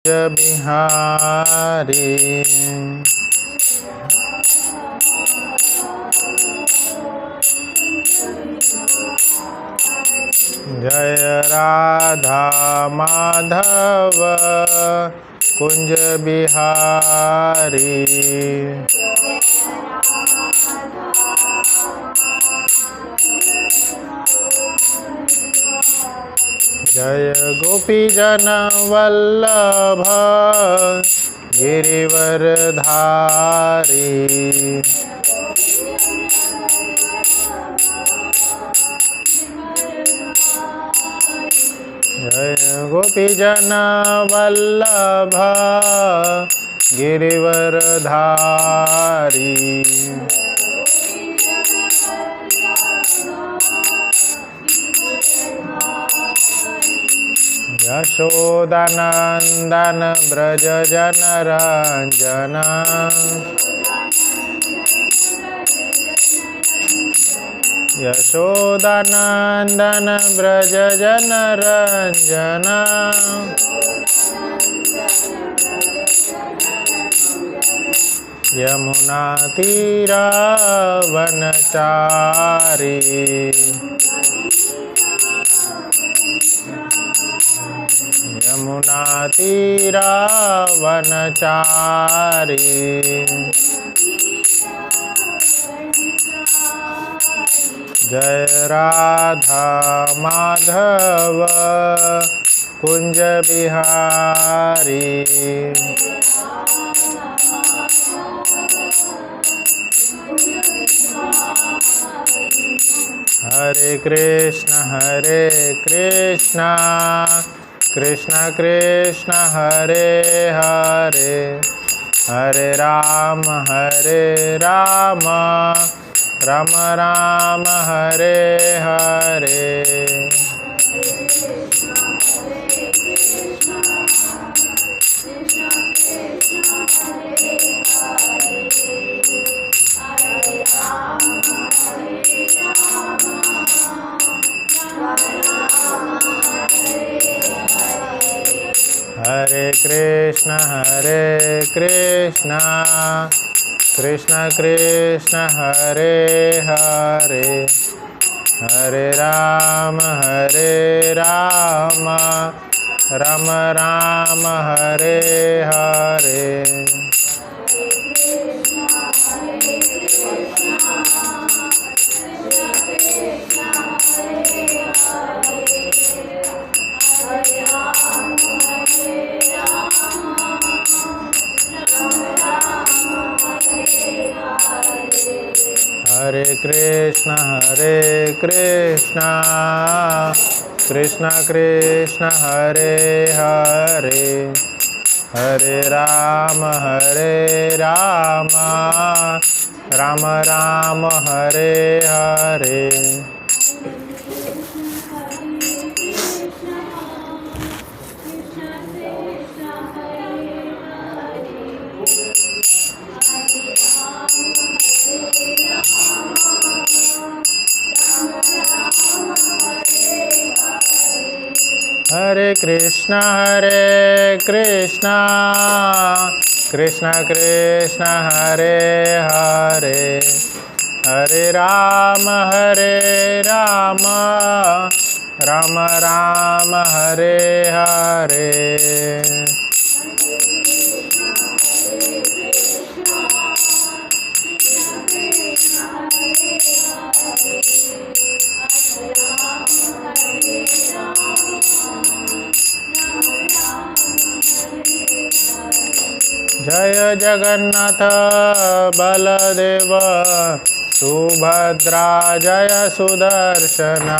बिहारी जय राधा माधव कुंज बिहारी जय गोपीजन वल्लभ गिरिवरधारी जय गोपीजन वल्लभ गिरिवरधारी यशोदानंदन ब्रज जनरंजन यशोदानंदन ब्रज जनरंजन यमुना तीरा वनचारी यमुना तीरा वनचारी जय राधा माधव कुंज बिहारी हरे कृष्ण कृष्ण कृष्ण हरे हरे हरे राम राम राम हरे हरे हरे कृष्ण कृष्ण कृष्ण हरे हरे हरे राम राम राम हरे हरे हरे कृष्ण कृष्ण कृष्ण हरे हरे हरे राम राम राम हरे हरे हरे कृष्ण कृष्ण कृष्ण हरे हरे हरे राम राम राम हरे हरे जय जगन्नाथ बलदेव सुभद्रा जय सुदर्शना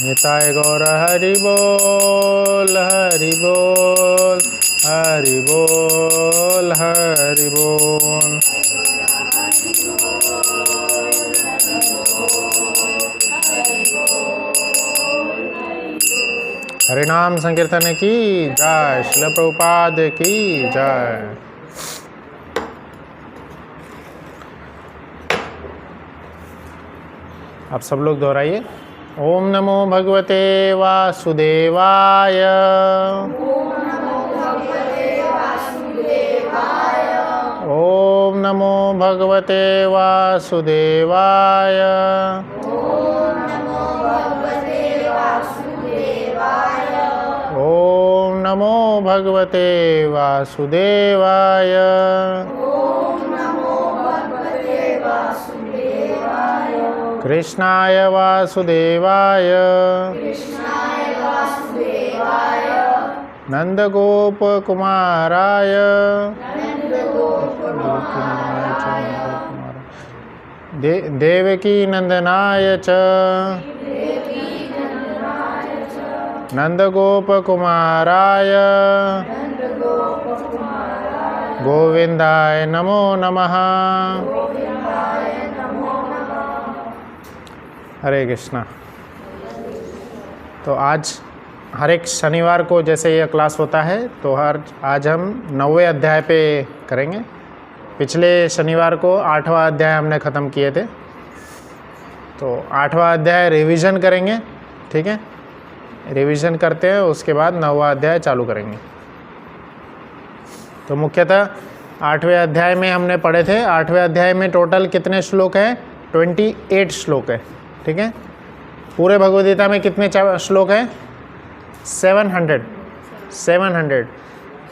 निताय गौर हरि बोल हरि बोल हरि बोल हरि बोल हरिनाम संकीर्तन की जय। श्रील प्रभुपाद की जय। आप सब लोग दोहराइए। ओम नमो भगवते वासुदेवाय। ओम नमो भगवते वासुदेवाय। ओम नमो भगवते वासुदेवाय। कृष्णाय वासुदेवाय नंदगोपकुमाराय देवकी नंदनाय च नंदगोपकुमाराय गोविंदाय नमो नमः। हरे कृष्णा। तो आज हर एक शनिवार को जैसे यह क्लास होता है तो आज हम 9वें अध्याय पे करेंगे। पिछले शनिवार को 8वां अध्याय हमने ख़त्म किए थे, तो 8वां अध्याय रिवीजन करेंगे। ठीक है, रिवीजन करते हैं, उसके बाद 9वां अध्याय चालू करेंगे। तो मुख्यतः 8वें अध्याय में हमने पढ़े थे। 8वें अध्याय में टोटल कितने श्लोक हैं? 28 श्लोक है। ठीक है, पूरे भगवद्गीता में कितने श्लोक हैं? 700।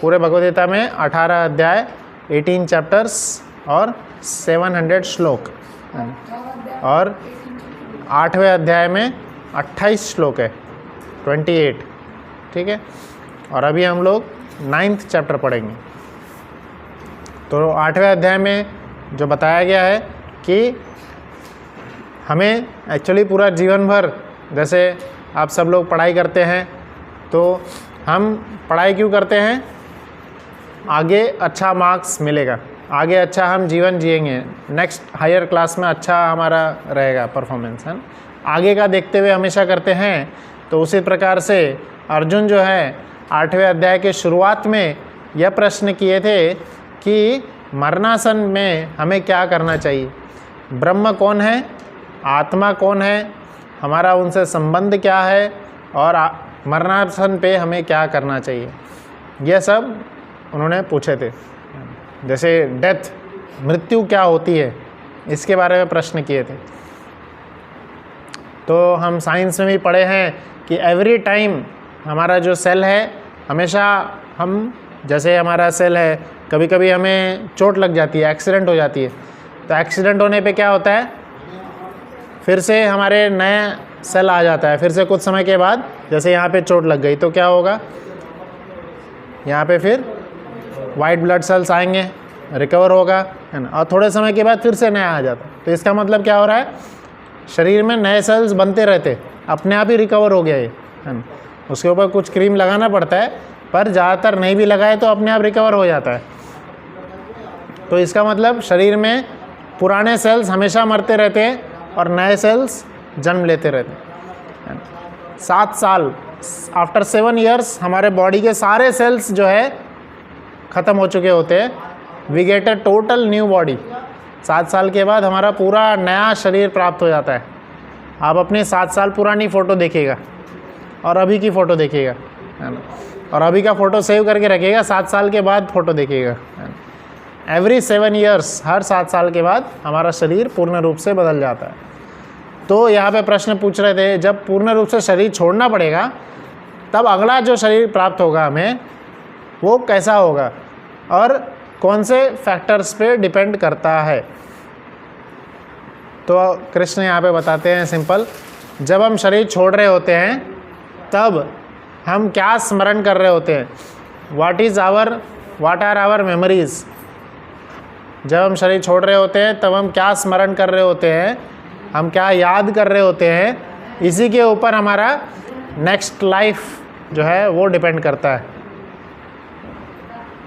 पूरे भगवद्गीता में 18 अध्याय, 18 चैप्टर्स और 700 श्लोक। और 8वें अध्याय में 28 श्लोक है, 28। ठीक है, और अभी हम लोग 9th चैप्टर पढ़ेंगे। तो 8वें अध्याय में जो बताया गया है कि हमें एक्चुअली पूरा जीवन भर, जैसे आप सब लोग पढ़ाई करते हैं, तो हम पढ़ाई क्यों करते हैं? आगे अच्छा मार्क्स मिलेगा, आगे अच्छा हम जीवन जिएंगे, नेक्स्ट हायर क्लास में अच्छा हमारा रहेगा परफॉर्मेंस, है। आगे का देखते हुए हमेशा करते हैं। तो उसी प्रकार से अर्जुन जो है 8वें अध्याय के शुरुआत में यह प्रश्न किए थे कि मरणासन में हमें क्या करना चाहिए, ब्रह्म कौन है, आत्मा कौन है, हमारा उनसे संबंध क्या है, और मरणासन पे हमें क्या करना चाहिए, यह सब उन्होंने पूछे थे। जैसे डेथ, मृत्यु क्या होती है, इसके बारे में प्रश्न किए थे। तो हम साइंस में भी पढ़े हैं कि एवरी टाइम हमारा जो सेल है, हमेशा हम, जैसे हमारा सेल है, कभी कभी हमें चोट लग जाती है, एक्सीडेंट हो जाती है, तो एक्सीडेंट होने पे क्या होता है, फिर से हमारे नया सेल आ जाता है। फिर से कुछ समय के बाद, जैसे यहाँ पे चोट लग गई तो क्या होगा, यहाँ पे फिर वाइट ब्लड सेल्स आएंगे, रिकवर होगा, है ना, और थोड़े समय के बाद फिर से नया आ जाता है। तो इसका मतलब क्या हो रहा है, शरीर में नए सेल्स बनते रहते, अपने आप ही रिकवर हो गया ये, है ना। उसके ऊपर कुछ क्रीम लगाना पड़ता है, पर ज़्यादातर नहीं भी लगाए तो अपने आप रिकवर हो जाता है। तो इसका मतलब शरीर में पुराने सेल्स हमेशा मरते रहते हैं और नए सेल्स जन्म लेते रहते हैं। 7 साल, आफ्टर 7 ईयर्स हमारे बॉडी के सारे सेल्स जो है ख़त्म हो चुके होते हैं। We get a total new body. 7 साल के बाद हमारा पूरा नया शरीर प्राप्त हो जाता है। आप अपने 7 साल पुरानी फ़ोटो देखिएगा और अभी की फ़ोटो देखिएगा, है ना, और अभी का फ़ोटो सेव करके रखिएगा, 7 साल के बाद फ़ोटो देखिएगा। एवरी 7 ईयर्स, हर 7 साल के बाद हमारा शरीर पूर्ण रूप से बदल जाता है। तो यहाँ पे प्रश्न पूछ रहे थे, जब पूर्ण रूप से शरीर छोड़ना पड़ेगा, तब अगला जो शरीर प्राप्त होगा हमें, वो कैसा होगा और कौन से फैक्टर्स पे डिपेंड करता है। तो कृष्ण यहाँ पे बताते हैं सिंपल, जब हम शरीर छोड़ रहे होते हैं तब हम क्या स्मरण कर रहे होते हैं, व्हाट आर आवर मेमोरीज। जब हम शरीर छोड़ रहे होते हैं तब हम क्या स्मरण कर रहे होते हैं, हम क्या याद कर रहे होते हैं, इसी के ऊपर हमारा नेक्स्ट लाइफ जो है वो डिपेंड करता है।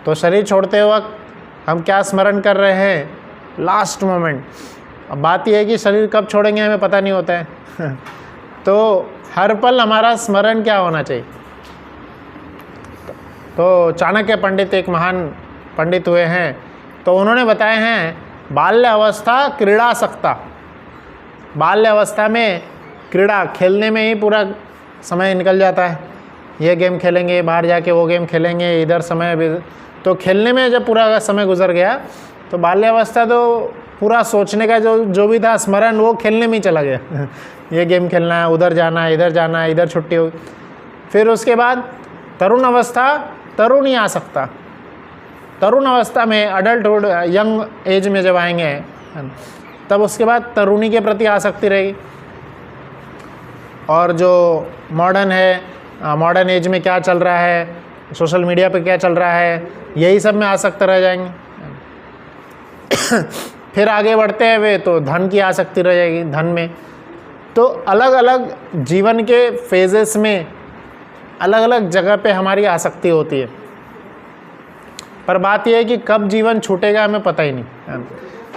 तो शरीर छोड़ते वक्त हम क्या स्मरण कर रहे हैं, लास्ट मोमेंट। अब बात यह है कि शरीर कब छोड़ेंगे हमें पता नहीं होता है तो हर पल हमारा स्मरण क्या होना चाहिए। तो चाणक्य पंडित एक महान पंडित हुए हैं, तो उन्होंने बताए हैं बाल्य अवस्था क्रीड़ासक्ता, बाल्य अवस्था में क्रीड़ा खेलने में ही पूरा समय निकल जाता है, ये गेम खेलेंगे, बाहर जाके वो गेम खेलेंगे, इधर समय, तो खेलने में जब पूरा समय गुजर गया तो बाल्यावस्था तो पूरा सोचने का जो भी था स्मरण वो खेलने में ही चला गया ये गेम खेलना है, उधर जाना है, इधर जाना है, इधर छुट्टी हो। फिर उसके बाद तरुण अवस्था, तरुण ही आ सकता, तरुण अवस्था में अडल्टहुड यंग एज में जब आएंगे तब उसके बाद तरुणी के प्रति आसक्ति रहेगी। और जो मॉडर्न है, मॉडर्न एज में क्या चल रहा है, सोशल मीडिया पे क्या चल रहा है, यही सब में आसक्त रह जाएंगे। फिर आगे बढ़ते हुए तो धन की आसक्ति रह जाएगी, धन में। तो अलग अलग जीवन के फेजेस में अलग अलग जगह पे हमारी आसक्ति होती है, पर बात यह है कि कब जीवन छूटेगा हमें पता ही नहीं।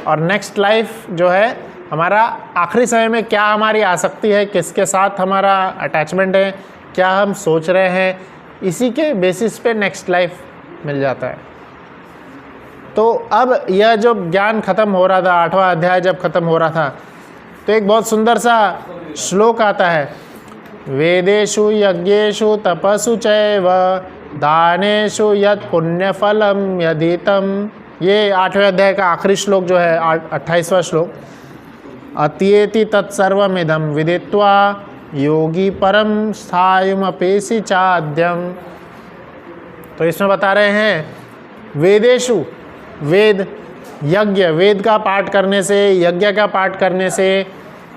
और नेक्स्ट लाइफ जो है हमारा आखिरी समय में क्या हमारी आसक्ति है, किसके साथ हमारा अटैचमेंट है, क्या हम सोच रहे हैं, इसी के बेसिस पे नेक्स्ट लाइफ मिल जाता है। तो अब यह जो ज्ञान खत्म हो रहा था, 8वां अध्याय जब खत्म हो रहा था, तो एक बहुत सुंदर सा श्लोक आता है, वेदेषु यज्ञेषु तपसु चैव दानेषु यत् पुण्यफलम यदितम। ये 8वें अध्याय का आखिरी श्लोक जो है 28वां श्लोक, अत्येति तत्सर्वमिदं विदित्वा योगी परम स्थायुमपेसि चाद्यम। तो इसमें बता रहे हैं वेदेषु, वेद, यज्ञ, वेद का पाठ करने से, यज्ञ का पाठ करने से,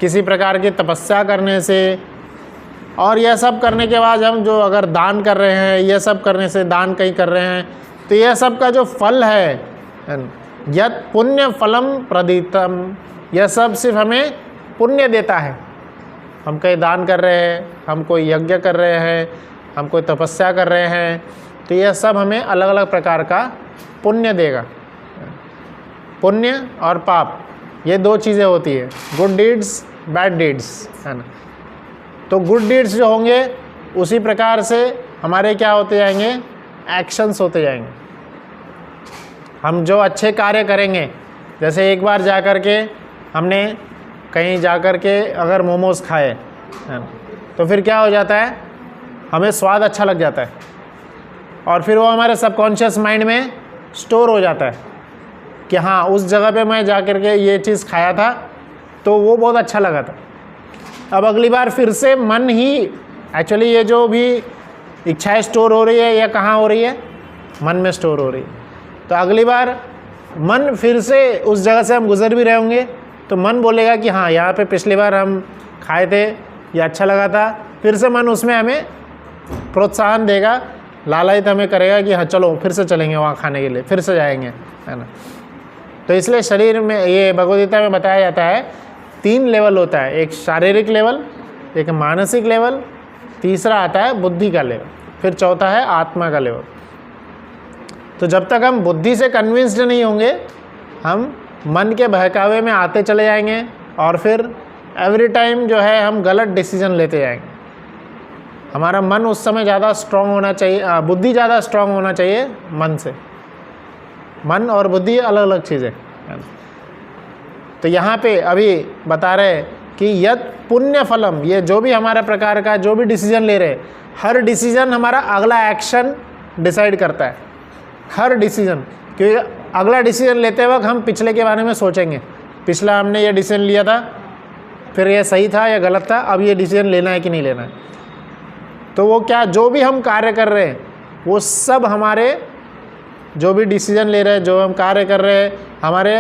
किसी प्रकार की तपस्या करने से, और यह सब करने के बाद हम जो अगर दान कर रहे हैं, यह सब करने से, दान कहीं कर रहे हैं, तो यह सब का जो फल है, यत् पुण्य फलम प्रदीतम, यह सब सिर्फ हमें पुण्य देता है। हम कहीं दान कर रहे हैं, हम कोई यज्ञ कर रहे हैं, हम कोई तपस्या कर रहे हैं, तो यह सब हमें अलग अलग प्रकार का पुण्य देगा। पुण्य और पाप, ये दो चीज़ें होती है, गुड डीड्स, बैड डीड्स, है ना। तो गुड डीड्स जो होंगे उसी प्रकार से हमारे क्या होते जाएंगे, एक्शंस होते जाएंगे। हम जो अच्छे कार्य करेंगे, जैसे एक बार जा कर के हमने कहीं जा कर के अगर मोमोज़ खाए, है ना, तो फिर क्या हो जाता है, हमें स्वाद अच्छा लग जाता है और फिर वो हमारे सबकॉन्शियस माइंड में स्टोर हो जाता है कि हाँ, उस जगह पे मैं जा कर के ये चीज़ खाया था तो वो बहुत अच्छा लगा था। अब अगली बार फिर से मन ही, एक्चुअली ये जो भी इच्छाएं स्टोर हो रही है, या कहाँ हो रही है, मन में स्टोर हो रही है। तो अगली बार मन फिर से उस जगह से हम गुजर भी रहे होंगे तो मन बोलेगा कि हाँ, यहाँ पे पिछली बार हम खाए थे, ये अच्छा लगा था, फिर से मन उसमें हमें प्रोत्साहन देगा, लालच हमें करेगा कि हाँ चलो फिर से चलेंगे वहाँ खाने के लिए, फिर से जाएंगे, है ना। तो इसलिए शरीर में, ये भगवद गीता में बताया जाता है, 3 लेवल होता है, एक शारीरिक लेवल, एक मानसिक लेवल, तीसरा आता है बुद्धि का लेवल, फिर चौथा है आत्मा का लेवल। तो जब तक हम बुद्धि से कन्विंस्ड नहीं होंगे, हम मन के बहकावे में आते चले जाएंगे और फिर एवरी टाइम जो है हम गलत डिसीजन लेते जाएंगे। हमारा मन उस समय ज़्यादा स्ट्रांग होना चाहिए, बुद्धि ज़्यादा स्ट्रांग होना चाहिए मन से। मन और बुद्धि अलग अलग चीज़ें। तो यहाँ पे अभी बता रहे कि यत् पुण्य फलम, ये जो भी हमारा प्रकार का जो भी डिसीजन ले रहे, हर डिसीजन हमारा अगला एक्शन डिसाइड करता है, हर डिसीजन। क्योंकि अगला डिसीजन लेते वक्त हम पिछले के बारे में सोचेंगे, पिछला हमने ये डिसीजन लिया था, फिर ये सही था या गलत था, अब ये डिसीजन लेना है कि नहीं लेना है। तो वो क्या, जो भी हम कार्य कर रहे हैं वो सब हमारे, जो भी डिसीजन ले रहे हैं, जो हम कार्य कर रहे हैं, हमारे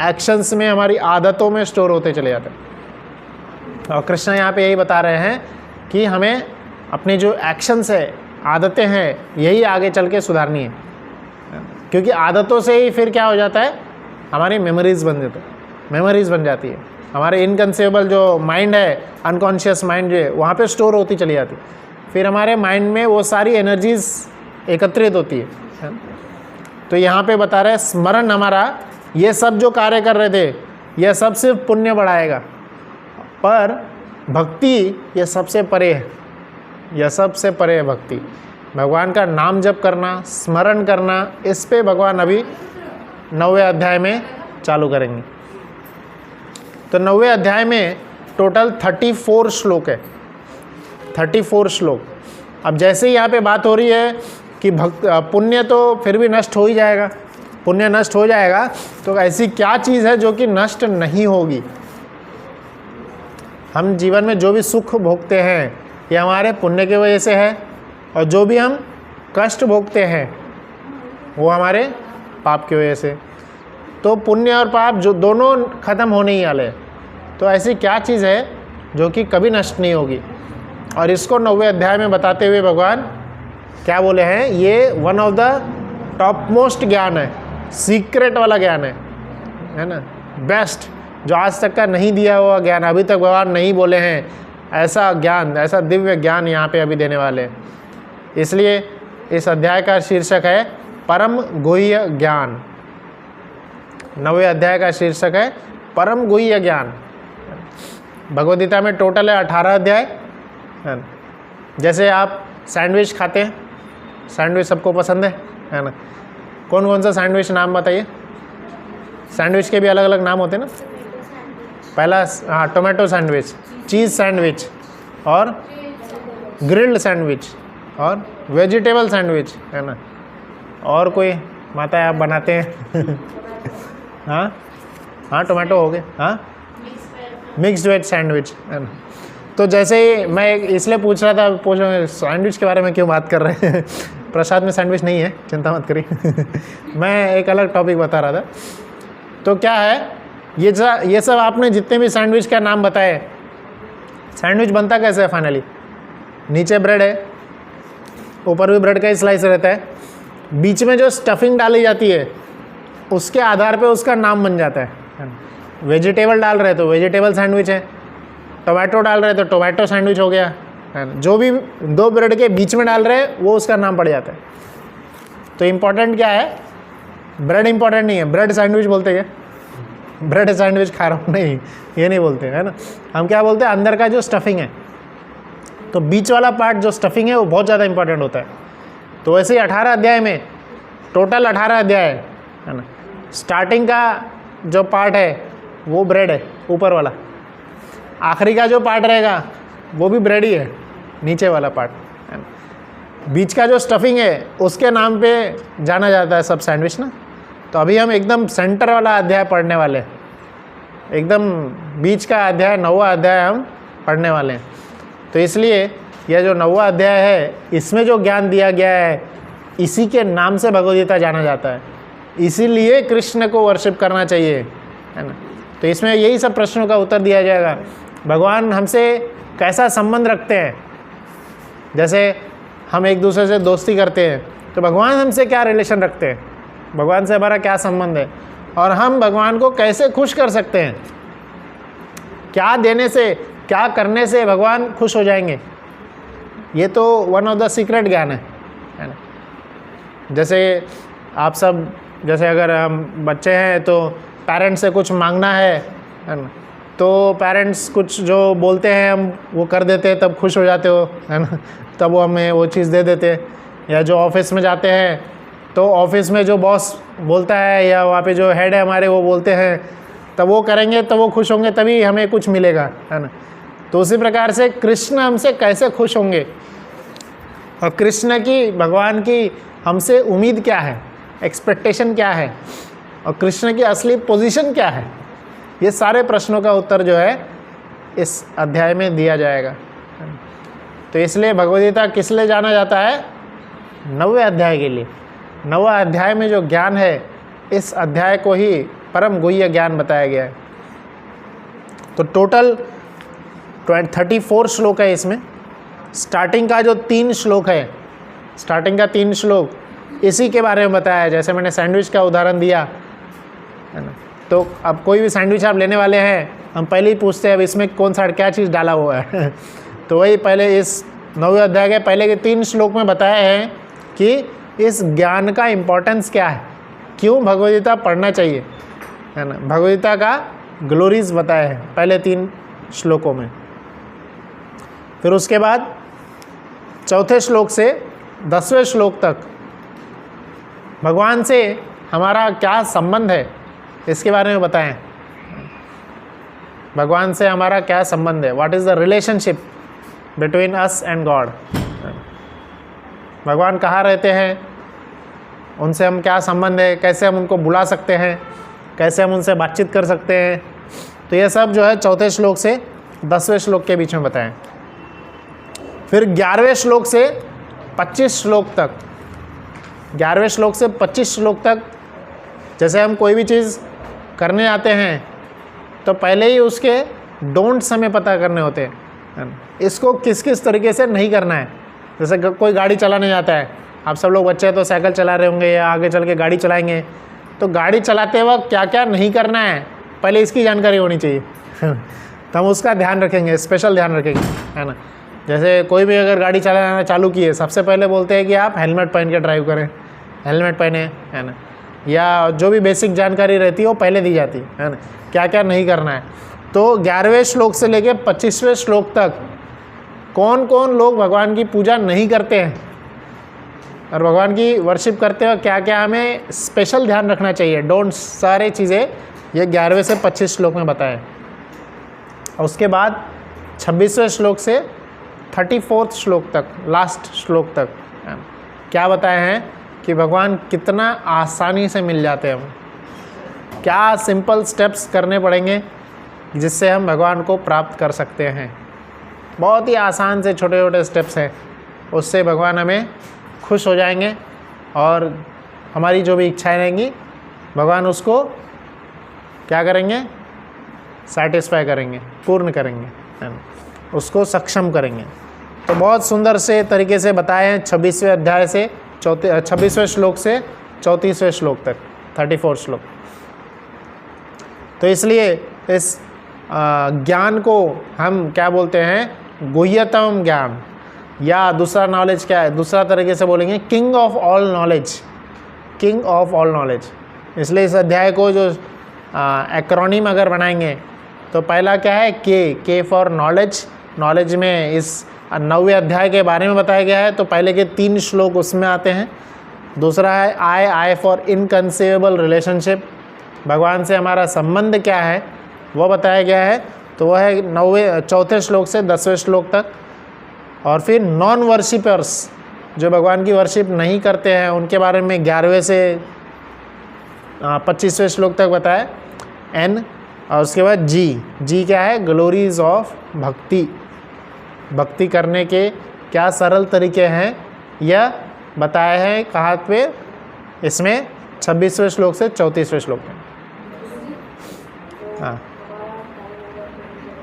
एक्शंस में, हमारी आदतों में स्टोर होते चले जाते हैं। और कृष्ण यहाँ पे यही बता रहे हैं कि हमें अपने जो एक्शंस है, आदतें हैं, यही आगे चल के सुधारनी है। क्योंकि आदतों से ही फिर क्या हो जाता है, हमारी मेमोरीज बन जाती है, मेमोरीज बन जाती है। हमारे इनकंसेबल जो माइंड है, अनकॉन्शियस माइंड जो है, वहाँ पे स्टोर होती चली जाती है। फिर हमारे माइंड में वो सारी एनर्जीज एकत्रित होती है। तो यहाँ पे बता रहे हैं, स्मरण हमारा, ये सब जो कार्य कर रहे थे, यह सब सिर्फ पुण्य बढ़ाएगा, पर भक्ति ये सबसे परे है, यह सबसे परे है भक्ति। भगवान का नाम जप करना, स्मरण करना, इस पे भगवान अभी 9वें अध्याय में चालू करेंगे। तो 9वें अध्याय में टोटल 34 श्लोक है, 34 श्लोक। अब जैसे ही यहाँ पे बात हो रही है कि पुण्य तो फिर भी नष्ट हो ही जाएगा, पुण्य नष्ट हो जाएगा, तो ऐसी क्या चीज़ है जो कि नष्ट नहीं होगी? हम जीवन में जो भी सुख भोगते हैं ये हमारे पुण्य की वजह से है, और जो भी हम कष्ट भोगते हैं वो हमारे पाप की वजह से। तो पुण्य और पाप जो दोनों ख़त्म होने ही वाले। तो ऐसी क्या चीज़ है जो कि कभी नष्ट नहीं होगी? और इसको 9वें अध्याय में बताते हुए भगवान क्या बोले हैं, ये one of the top most ज्ञान है, सीक्रेट वाला ज्ञान है ना, बेस्ट, जो आज तक का नहीं दिया हुआ ज्ञान, अभी तक भगवान नहीं बोले हैं, ऐसा ज्ञान, ऐसा दिव्य ज्ञान यहाँ पे अभी देने वाले हैं। इसलिए इस अध्याय का शीर्षक है परम गुह्य ज्ञान। 9वें अध्याय का शीर्षक है परम गुह्य ज्ञान। भगवद गीता में टोटल है 18 अध्याय है ना। जैसे आप सैंडविच खाते हैं, सैंडविच सबको पसंद है ना। कौन कौन सा सैंडविच नाम बताइए? सैंडविच के भी अलग अलग नाम होते हैं ना। पहला हाँ टोमेटो सैंडविच, चीज़ सैंडविच, और ग्रिल्ड सैंडविच, और वेजिटेबल सैंडविच है ना। और कोई माता आप बनाते हैं? हाँ हाँ टोमेटो हो गए, हाँ मिक्स्ड वेज सैंडविच है ना। तो जैसे ही मैं इसलिए पूछ रहा था, सैंडविच के बारे में क्यों बात कर रहे हैं? प्रसाद में सैंडविच नहीं है, चिंता मत करिए। मैं एक अलग टॉपिक बता रहा था। तो क्या है, ये सब आपने जितने भी सैंडविच का नाम बताए, सैंडविच बनता कैसे है फाइनली? नीचे ब्रेड है, ऊपर भी ब्रेड का ही स्लाइस रहता है, बीच में जो स्टफिंग डाली जाती है उसके आधार पे उसका नाम बन जाता है। वेजिटेबल डाल रहे तो वेजिटेबल सैंडविच है, टोमेटो डाल रहे तो टोमेटो सैंडविच हो गया है ना। जो भी दो ब्रेड के बीच में डाल रहे हैं वो उसका नाम पड़ जाता है। तो इम्पोर्टेंट क्या है? ब्रेड इम्पोर्टेंट नहीं है, ब्रेड सैंडविच बोलते हैं, ब्रेड सैंडविच खा रहा हूँ, नहीं, ये नहीं बोलते है ना। हम क्या बोलते हैं? अंदर का जो स्टफिंग है, तो बीच वाला पार्ट जो स्टफिंग है वो बहुत ज़्यादा इंपॉर्टेंट होता है। तो वैसे ही 18 अध्याय में टोटल 18 अध्याय है ना। स्टार्टिंग का जो पार्ट है वो ब्रेड है, ऊपर वाला। आखिरी का जो पार्ट रहेगा वो भी ब्रेड ही है, नीचे वाला पार्ट है ना। बीच का जो स्टफिंग है उसके नाम पे जाना जाता है सब सैंडविच ना। तो अभी हम एकदम सेंटर वाला अध्याय पढ़ने वाले हैं, एकदम बीच का अध्याय 9वां अध्याय हम पढ़ने वाले हैं। तो इसलिए यह जो 9वां अध्याय है इसमें जो ज्ञान दिया गया है इसी के नाम से भगवद गीता जाना जाता है, इसीलिए कृष्ण को वर्शिप करना चाहिए है ना। तो इसमें यही सब प्रश्नों का उत्तर दिया जाएगा। भगवान हमसे कैसा संबंध रखते हैं? जैसे हम एक दूसरे से दोस्ती करते हैं तो भगवान हमसे क्या रिलेशन रखते हैं, भगवान से हमारा क्या संबंध है, और हम भगवान को कैसे खुश कर सकते हैं, क्या देने से, क्या करने से भगवान खुश हो जाएंगे। ये तो वन ऑफ द सीक्रेट ज्ञान है ना। जैसे आप सब, जैसे अगर हम बच्चे हैं तो पेरेंट्स से कुछ मांगना है ना, तो पेरेंट्स कुछ जो बोलते हैं हम वो कर देते हैं, तब खुश हो जाते हो है ना, तब वो हमें वो चीज़ दे देते हैं। या जो ऑफिस में जाते हैं तो ऑफिस में जो बॉस बोलता है या वहाँ पे जो हेड है हमारे वो बोलते हैं, तब वो करेंगे तो वो खुश होंगे, तभी हमें कुछ मिलेगा है ना। तो उसी प्रकार से कृष्ण हमसे कैसे खुश होंगे, और कृष्ण की, भगवान की हमसे उम्मीद क्या है, एक्सपेक्टेशन क्या है, और कृष्ण की असली पोजीशन क्या है, ये सारे प्रश्नों का उत्तर जो है इस अध्याय में दिया जाएगा। तो इसलिए भगवद गीता किस लिए जाना जाता है? 9वें अध्याय के लिए। 9वां अध्याय में जो ज्ञान है, इस अध्याय को ही परम गुह्य ज्ञान बताया गया है। तो टोटल 34 श्लोक है इसमें। स्टार्टिंग का जो 3 श्लोक है, स्टार्टिंग का 3 श्लोक इसी के बारे में बताया है। जैसे मैंने सैंडविच का उदाहरण दिया है ना, तो अब कोई भी सैंडविच आप लेने वाले हैं, हम पहले ही पूछते हैं अब इसमें कौन सा क्या चीज़ डाला हुआ है। तो वही पहले इस 9वें अध्याय के पहले के 3 श्लोक में बताया है कि इस ज्ञान का इम्पोर्टेंस क्या है, क्यों भगवद गीता पढ़ना चाहिए है ना। भगवद गीता का ग्लोरीज बताया है पहले 3 श्लोकों में। फिर उसके बाद 4थे श्लोक से 10वें श्लोक तक भगवान से हमारा क्या संबंध है इसके बारे में बताएं। भगवान से हमारा क्या संबंध है, what is the relationship between us and God. भगवान कहाँ रहते हैं, उनसे हम क्या संबंध है, कैसे हम उनको बुला सकते हैं, कैसे हम उनसे बातचीत कर सकते हैं। तो ये सब जो है 4 श्लोक से 10वें श्लोक के बीच में बताएं। फिर 11वें श्लोक से 25 श्लोक तक, 11वें श्लोक से 25 श्लोक तक जैसे हम कोई भी चीज़ करने आते हैं तो पहले ही उसके डोंट्स हमें पता करने होते हैं, इसको किस किस तरीके से नहीं करना है। जैसे कोई गाड़ी चलाने जाता है, आप सब लोग बच्चे तो साइकिल चला रहे होंगे या आगे चल के गाड़ी चलाएंगे, तो गाड़ी चलाते वक्त क्या क्या नहीं करना है पहले इसकी जानकारी होनी चाहिए तो हम उसका ध्यान रखेंगे, स्पेशल ध्यान रखेंगे, है ना। जैसे कोई भी अगर गाड़ी चलाना चालू की है, सबसे पहले बोलते हैं कि आप हेलमेट पहन के ड्राइव करें, हेलमेट पहने, है ना, या जो भी बेसिक जानकारी रहती है वो पहले दी जाती है ना, क्या क्या नहीं करना है। तो 11वें श्लोक से लेके 25वें श्लोक तक कौन कौन लोग भगवान की पूजा नहीं करते हैं और भगवान की वर्शिप करते हैं, क्या क्या हमें स्पेशल ध्यान रखना चाहिए, डोंट, सारे चीज़ें ये 11वें से 25 श्लोक में बताएं। और उसके बाद 26वें श्लोक से 34 श्लोक तक, लास्ट श्लोक तक क्या बताए हैं कि भगवान कितना आसानी से मिल जाते हैं, हम क्या सिंपल स्टेप्स करने पड़ेंगे जिससे हम भगवान को प्राप्त कर सकते हैं। बहुत ही आसान से छोटे छोटे स्टेप्स हैं, उससे भगवान हमें खुश हो जाएंगे और हमारी जो भी इच्छाएं रहेंगी भगवान उसको क्या करेंगे, सेटिस्फाई करेंगे, पूर्ण करेंगे, है ना, उसको सक्षम करेंगे। तो बहुत सुंदर से तरीके से बताए हैं 26वें अध्याय से 26वें श्लोक से 34वें श्लोक तक, 34 श्लोक। तो इसलिए इस ज्ञान को हम क्या बोलते हैं, गुह्यतम ज्ञान, या दूसरा नॉलेज क्या है, दूसरा तरीके से बोलेंगे king of all knowledge, king of all knowledge. इसलिए इस अध्याय को जो एक्रोनिम अगर बनाएंगे तो पहला क्या है, के फॉर नॉलेज। नॉलेज में इस 9वें अध्याय के बारे में बताया गया है, तो पहले के 3 श्लोक उसमें आते हैं। दूसरा है आई फॉर इनकंसीवेबल रिलेशनशिप, भगवान से हमारा संबंध क्या है वो बताया गया है, तो वह है 4 श्लोक से 10वें श्लोक तक। और फिर नॉन वर्शिपर्स, जो भगवान की वर्शिप नहीं करते हैं, उनके बारे में 11वें से 25वें श्लोक तक बताया एन। और उसके बाद जी क्या है, ग्लोरीज ऑफ भक्ति, भक्ति करने के क्या सरल तरीके हैं यह बताए हैं कहाँ पे, इसमें 26वें श्लोक से 34वें श्लोक में।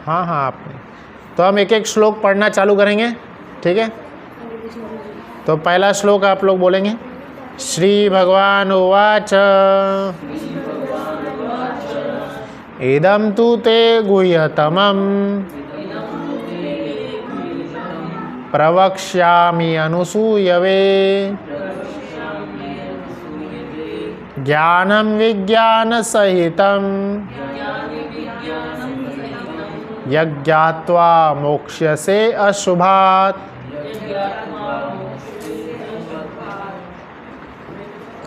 हाँ आपने, तो हम एक एक श्लोक पढ़ना चालू करेंगे, ठीक है। तो पहला श्लोक आप लोग बोलेंगे, श्री भगवान उवाच इदं तु ते गुह्यतमं प्रवक्ष्यामि अनुसूयवे ज्ञानं विज्ञानसहितं यज्ञात्वा मोक्ष्यसे अशुभात्।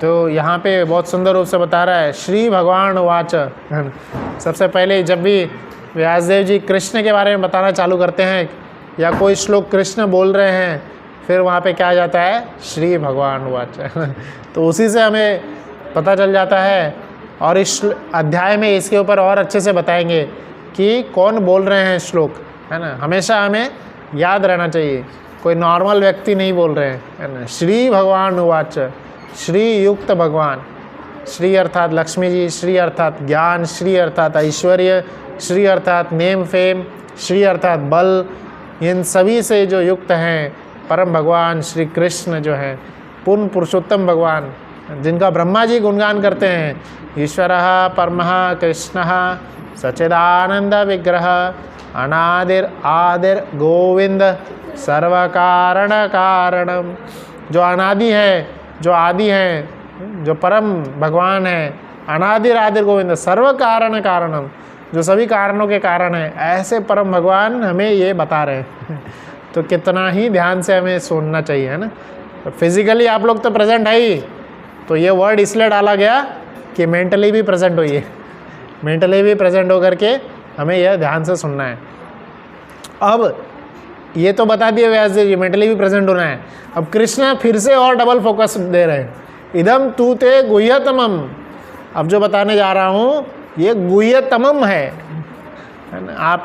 तो यहाँ पे बहुत सुंदर रूप से बता रहा है, श्री भगवान वाच। सबसे पहले जब भी व्यासदेव जी कृष्ण के बारे में बताना चालू करते हैं या कोई श्लोक कृष्ण बोल रहे हैं, फिर वहाँ पे क्या आ जाता है, श्री भगवान वाच तो उसी से हमें पता चल जाता है। और इस अध्याय में इसके ऊपर और अच्छे से बताएंगे कि कौन बोल रहे हैं श्लोक, है ना। हमेशा हमें याद रहना चाहिए, कोई नॉर्मल व्यक्ति नहीं बोल रहे हैं, है ना। श्री भगवान वाच, श्री युक्त भगवान, श्री अर्थात लक्ष्मी जी, श्री अर्थात ज्ञान, श्री अर्थात ऐश्वर्य, श्री अर्थात नेम फेम, श्री अर्थात बल, इन सभी से जो युक्त हैं परम भगवान श्री कृष्ण जो हैं, पूर्ण पुरुषोत्तम भगवान, जिनका ब्रह्मा जी गुणगान करते हैं। ईश्वरः परमः कृष्णः सच्चिदानंद विग्रह अनादिर आदिर गोविंद सर्वकारण कारणम, जो अनादि है, जो आदि हैं, जो परम भगवान है, अनादिर आदिर गोविंद सर्व कारण कारणम, जो सभी कारणों के कारण है, ऐसे परम भगवान हमें ये बता रहे हैं तो कितना ही ध्यान से हमें सुनना चाहिए, है ना। तो फिजिकली आप लोग तो प्रेजेंट है ही, तो ये वर्ड इसलिए डाला गया कि मेंटली भी प्रेजेंट होइए, मेंटली भी प्रेजेंट होकर के हमें यह ध्यान से सुनना है। अब ये तो बता दिए व्यास जी, मेंटली भी प्रेजेंट होना है। अब कृष्ण फिर से और डबल फोकस दे रहे हैं, इदम तू ते गुह्यतमम। अब जो बताने जा रहा हूँ ये गुह्यतमम है ना। आप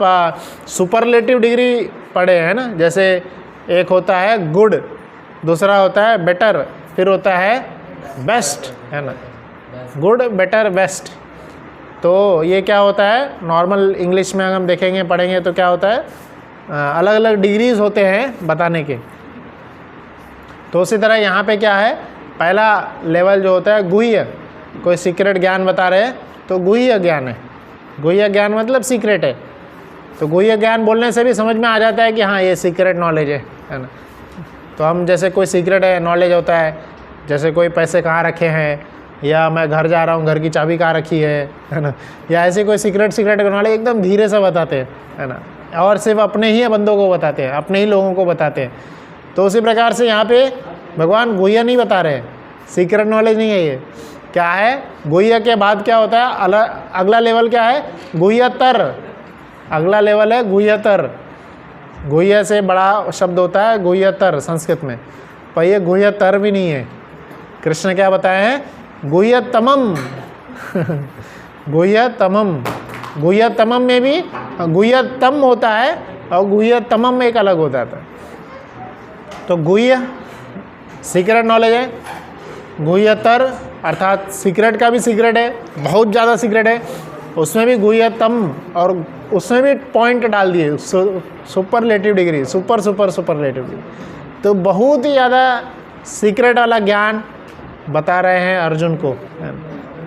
सुपरलेटिव डिग्री पढ़े हैं ना, जैसे एक होता है गुड, दूसरा होता है बेटर, फिर होता है बेस्ट, है ना। Good, better, best. तो ये क्या होता है, नॉर्मल इंग्लिश में अगर हम देखेंगे पढ़ेंगे तो क्या होता है, अलग अलग डिग्रीज होते हैं बताने के। तो उसी तरह यहाँ पे क्या है, पहला लेवल जो होता है गुह्य, कोई सीक्रेट ज्ञान बता रहे हैं तो गुह्य ज्ञान है। गुह्य ज्ञान मतलब सीक्रेट है। तो गुह्य ज्ञान बोलने से भी समझ में आ जाता है कि हाँ ये सीक्रेट नॉलेज है ना। तो हम जैसे कोई सीक्रेट है नॉलेज होता है, जैसे कोई पैसे कहाँ रखे हैं, या मैं घर जा रहा हूँ घर की चाबी कहाँ रखी है ना, या ऐसे कोई सीक्रेट नॉलेज एकदम धीरे से बताते हैं, है ना, और सिर्फ अपने ही बंदों को बताते हैं, अपने ही लोगों को बताते हैं। तो उसी प्रकार से यहाँ पे भगवान गुह्य नहीं बता रहे, सीक्रेट नॉलेज नहीं है ये। क्या है, गुह्य के बाद क्या होता है, अगला लेवल क्या है, गुह्यतर। अगला लेवल है गुह्यतर। गुह्य से बड़ा शब्द होता है गुह्यतर संस्कृत में, पर ये गुह्यतर भी नहीं है। कृष्ण क्या बताए हैं, गुह्यतमम गुह्यतमम। गुह्यतमम में भी गुह्यतम होता है और गुह्यतमम एक अलग होता है। तो गुह्य सीक्रेट नॉलेज है, गुह्यतर अर्थात सीक्रेट का भी सीक्रेट है, बहुत ज़्यादा सीक्रेट है, उसमें भी गुह्यतम, और उसमें भी पॉइंट डाल दिए सुपरलेटिव डिग्री, सुपरलेटिव डिग्री। तो बहुत ही ज़्यादा सीक्रेट वाला ज्ञान बता रहे हैं अर्जुन को।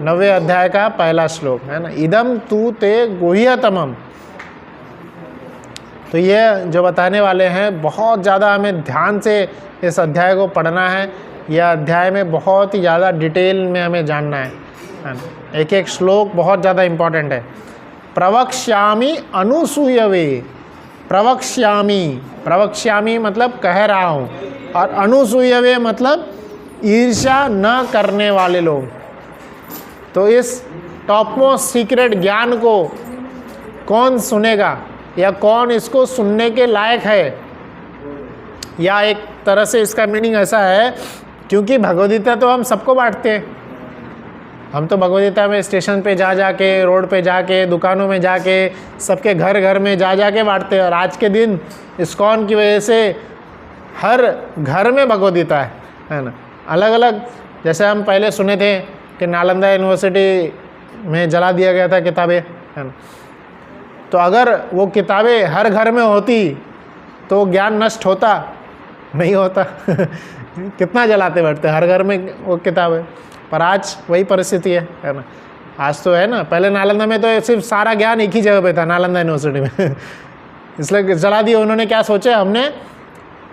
9वें अध्याय का पहला श्लोक है ना, इदम तू ते गुह्यतमम। तो ये जो बताने वाले हैं बहुत ज़्यादा हमें ध्यान से इस अध्याय को पढ़ना है। यह अध्याय में बहुत ही ज़्यादा डिटेल में हमें जानना है ना। एक एक श्लोक बहुत ज़्यादा इम्पॉर्टेंट है। प्रवक्ष्यामि अनुसूयवे, प्रवक्ष्यामि मतलब कह रहा हूँ, और अनुसूयवे मतलब ईर्ष्या न करने वाले लोग। तो इस टॉप मोस्ट सीक्रेट ज्ञान को कौन सुनेगा, या कौन इसको सुनने के लायक है, या एक तरह से इसका मीनिंग ऐसा है, क्योंकि भगवद्गीता तो हम सबको बांटते हैं। हम तो भगवद्गीता में स्टेशन पे जा जा के, रोड पे जाके, दुकानों में जाके, सबके घर घर में जा जा के बांटते हैं। और आज के दिन इस्कॉन की वजह से हर घर में भगवद्गीता है ना। अलग अलग, जैसे हम पहले सुने थे कि नालंदा यूनिवर्सिटी में जला दिया गया था किताबें, है ना। तो अगर वो किताबें हर घर में होती तो ज्ञान नष्ट होता? नहीं होता कितना जलाते बैठते हर घर में वो किताबें। पर आज वही परिस्थिति है ना। आज तो है ना, पहले नालंदा में तो सिर्फ सारा ज्ञान एक ही जगह पे था, नालंदा यूनिवर्सिटी में इसलिए जला दिए उन्होंने। क्या सोचे, हमने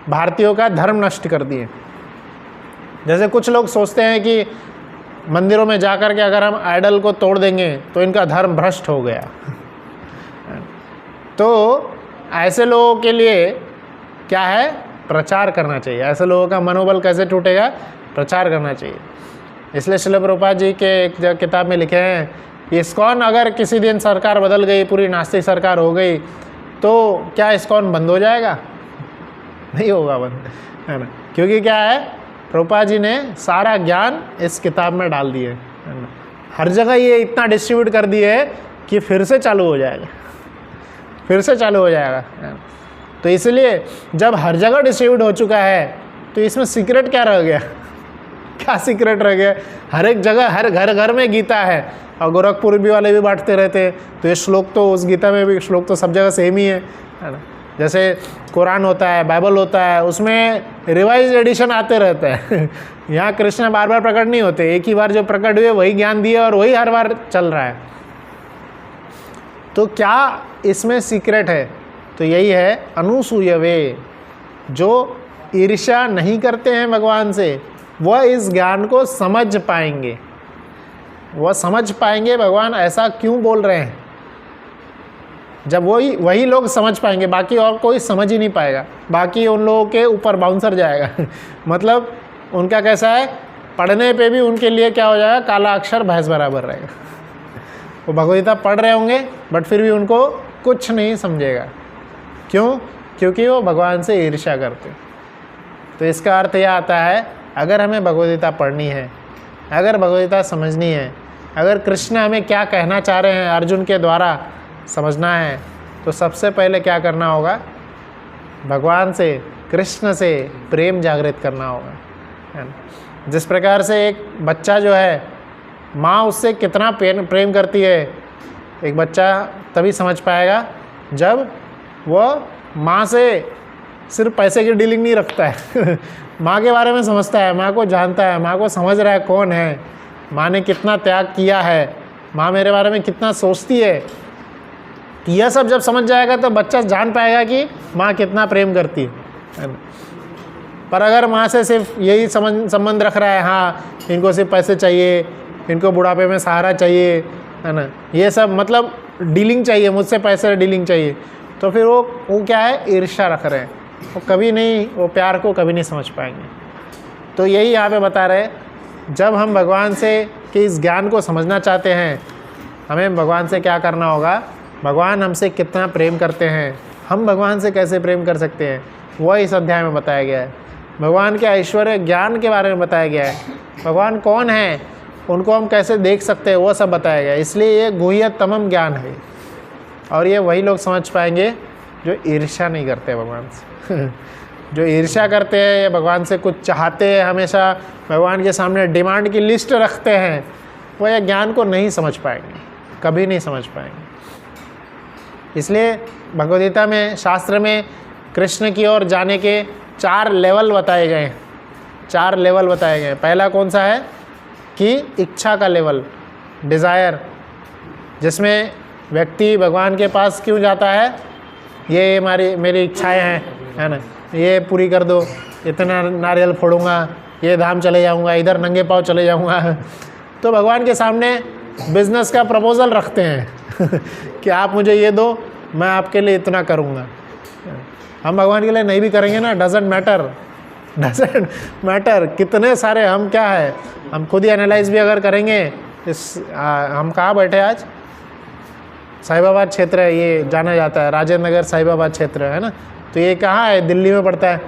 भारतीयों का धर्म नष्ट कर दिए। जैसे कुछ लोग सोचते हैं कि मंदिरों में जाकर के अगर हम आइडल को तोड़ देंगे तो इनका धर्म भ्रष्ट हो गया तो ऐसे लोगों के लिए क्या है, प्रचार करना चाहिए। ऐसे लोगों का मनोबल कैसे टूटेगा, प्रचार करना चाहिए। इसलिए श्रील प्रभुपाद जी के एक किताब में लिखे हैं कि इस्कॉन अगर किसी दिन सरकार बदल गई, पूरी नास्तिक सरकार हो गई, तो क्या इस्कॉन बंद हो जाएगा? नहीं होगा बंद, है ना। क्योंकि क्या है, प्रभुपाद जी ने सारा ज्ञान इस किताब में डाल दिए, है ना। हर जगह ये इतना डिस्ट्रीब्यूट कर दिए है कि फिर से चालू हो जाएगा, फिर से चालू हो जाएगा। तो इसलिए जब हर जगह डिस्ट्रीब्यूट हो चुका है तो इसमें सीक्रेट क्या रह गया? क्या सीक्रेट रह गया? हर एक जगह, हर घर घर में गीता है, और गोरखपुर भी वाले भी बांटते रहते हैं। तो ये श्लोक तो, उस गीता में भी श्लोक तो सब जगह सेम ही है ना। जैसे कुरान होता है, बाइबल होता है, उसमें रिवाइज एडिशन आते रहते हैं यहाँ कृष्ण बार बार प्रकट नहीं होते, एक ही बार जो प्रकट हुए वही ज्ञान दिए और वही हर बार चल रहा है। तो क्या इसमें सीक्रेट है? तो यही है अनुसूयवे। जो ईर्ष्या नहीं करते हैं भगवान से, वह इस ज्ञान को समझ पाएंगे। वह समझ पाएंगे भगवान ऐसा क्यों बोल रहे हैं। जब वही लोग समझ पाएंगे, बाकी और कोई समझ ही नहीं पाएगा। बाकी उन लोगों के ऊपर बाउंसर जाएगा मतलब उनका कैसा है, पढ़ने पे भी उनके लिए क्या हो जाएगा, काला अक्षर भैंस बराबर रहेगा वो भगवद्गीता पढ़ रहे होंगे बट फिर भी उनको कुछ नहीं समझेगा। क्यों? क्योंकि वो भगवान से ईर्ष्या करते। तो इसका अर्थ यह आता है, अगर हमें भगवद्गीता पढ़नी है, अगर भगवद्गीता समझनी है, अगर कृष्ण हमें क्या कहना चाह रहे हैं अर्जुन के द्वारा समझना है, तो सबसे पहले क्या करना होगा? भगवान से, कृष्ण से प्रेम जागृत करना होगा, है ना। जिस प्रकार से एक बच्चा जो है, माँ उससे कितना प्रेम करती है, एक बच्चा तभी समझ पाएगा जब वह माँ से सिर्फ पैसे की डीलिंग नहीं रखता है माँ के बारे में समझता है, माँ को जानता है, माँ को समझ रहा है कौन है, माँ ने कितना त्याग किया है, माँ मेरे बारे में कितना सोचती है। यह सब जब समझ जाएगा तो बच्चा जान पाएगा कि माँ कितना प्रेम करती है। पर अगर माँ से सिर्फ यही संबंध रख रहा है, हाँ इनको सिर्फ पैसे चाहिए, इनको बुढ़ापे में सहारा चाहिए, है ना, ये सब मतलब डीलिंग चाहिए, मुझसे पैसे डीलिंग चाहिए, तो फिर वो क्या है? ईर्ष्या रख रहे हैं। वो कभी नहीं, वो प्यार को कभी नहीं समझ पाएंगे। तो यही यहाँ पे बता रहे, जब हम भगवान से कि इस ज्ञान को समझना चाहते हैं, हमें भगवान से क्या करना होगा? भगवान हमसे कितना प्रेम करते हैं, हम भगवान से कैसे प्रेम कर सकते हैं, वह इस अध्याय में बताया गया है। भगवान के ऐश्वर्य ज्ञान के बारे में बताया गया है। भगवान कौन है, उनको हम कैसे देख सकते हैं, वो सब बताया गया है। इसलिए ये गुह्यतमम ज्ञान है, और ये वही लोग समझ पाएंगे जो ईर्ष्या नहीं करते भगवान से जो ईर्ष्या करते हैं या भगवान से कुछ चाहते हैं, हमेशा भगवान के सामने डिमांड की लिस्ट रखते हैं, वो यह ज्ञान को नहीं समझ पाएंगे, कभी नहीं समझ पाएंगे। इसलिए भगवद्गीता में, शास्त्र में कृष्ण की ओर जाने के 4 लेवल बताए गए हैं। 4 लेवल बताए गए हैं। पहला कौन सा है कि इच्छा का लेवल, डिज़ायर, जिसमें व्यक्ति भगवान के पास क्यों जाता है? ये मेरी इच्छाएं हैं, है ना, ये पूरी कर दो, इतना नारियल फोड़ूंगा, ये धाम चले जाऊंगा, इधर नंगे पाँव चले जाऊंगा तो भगवान के सामने बिजनेस का प्रपोजल रखते हैं कि आप मुझे ये दो, मैं आपके लिए इतना करूंगा। हम भगवान के लिए नहीं भी करेंगे ना, डजेंट मैटर कितने सारे हम क्या है, हम खुद ही एनालाइज भी अगर करेंगे। हम कहाँ बैठे आज? साहिबाबाद क्षेत्र है, ये जाना जाता है राजेंद्र नगर साहिबाबाद क्षेत्र, है ना। तो ये कहाँ है? दिल्ली में पड़ता है,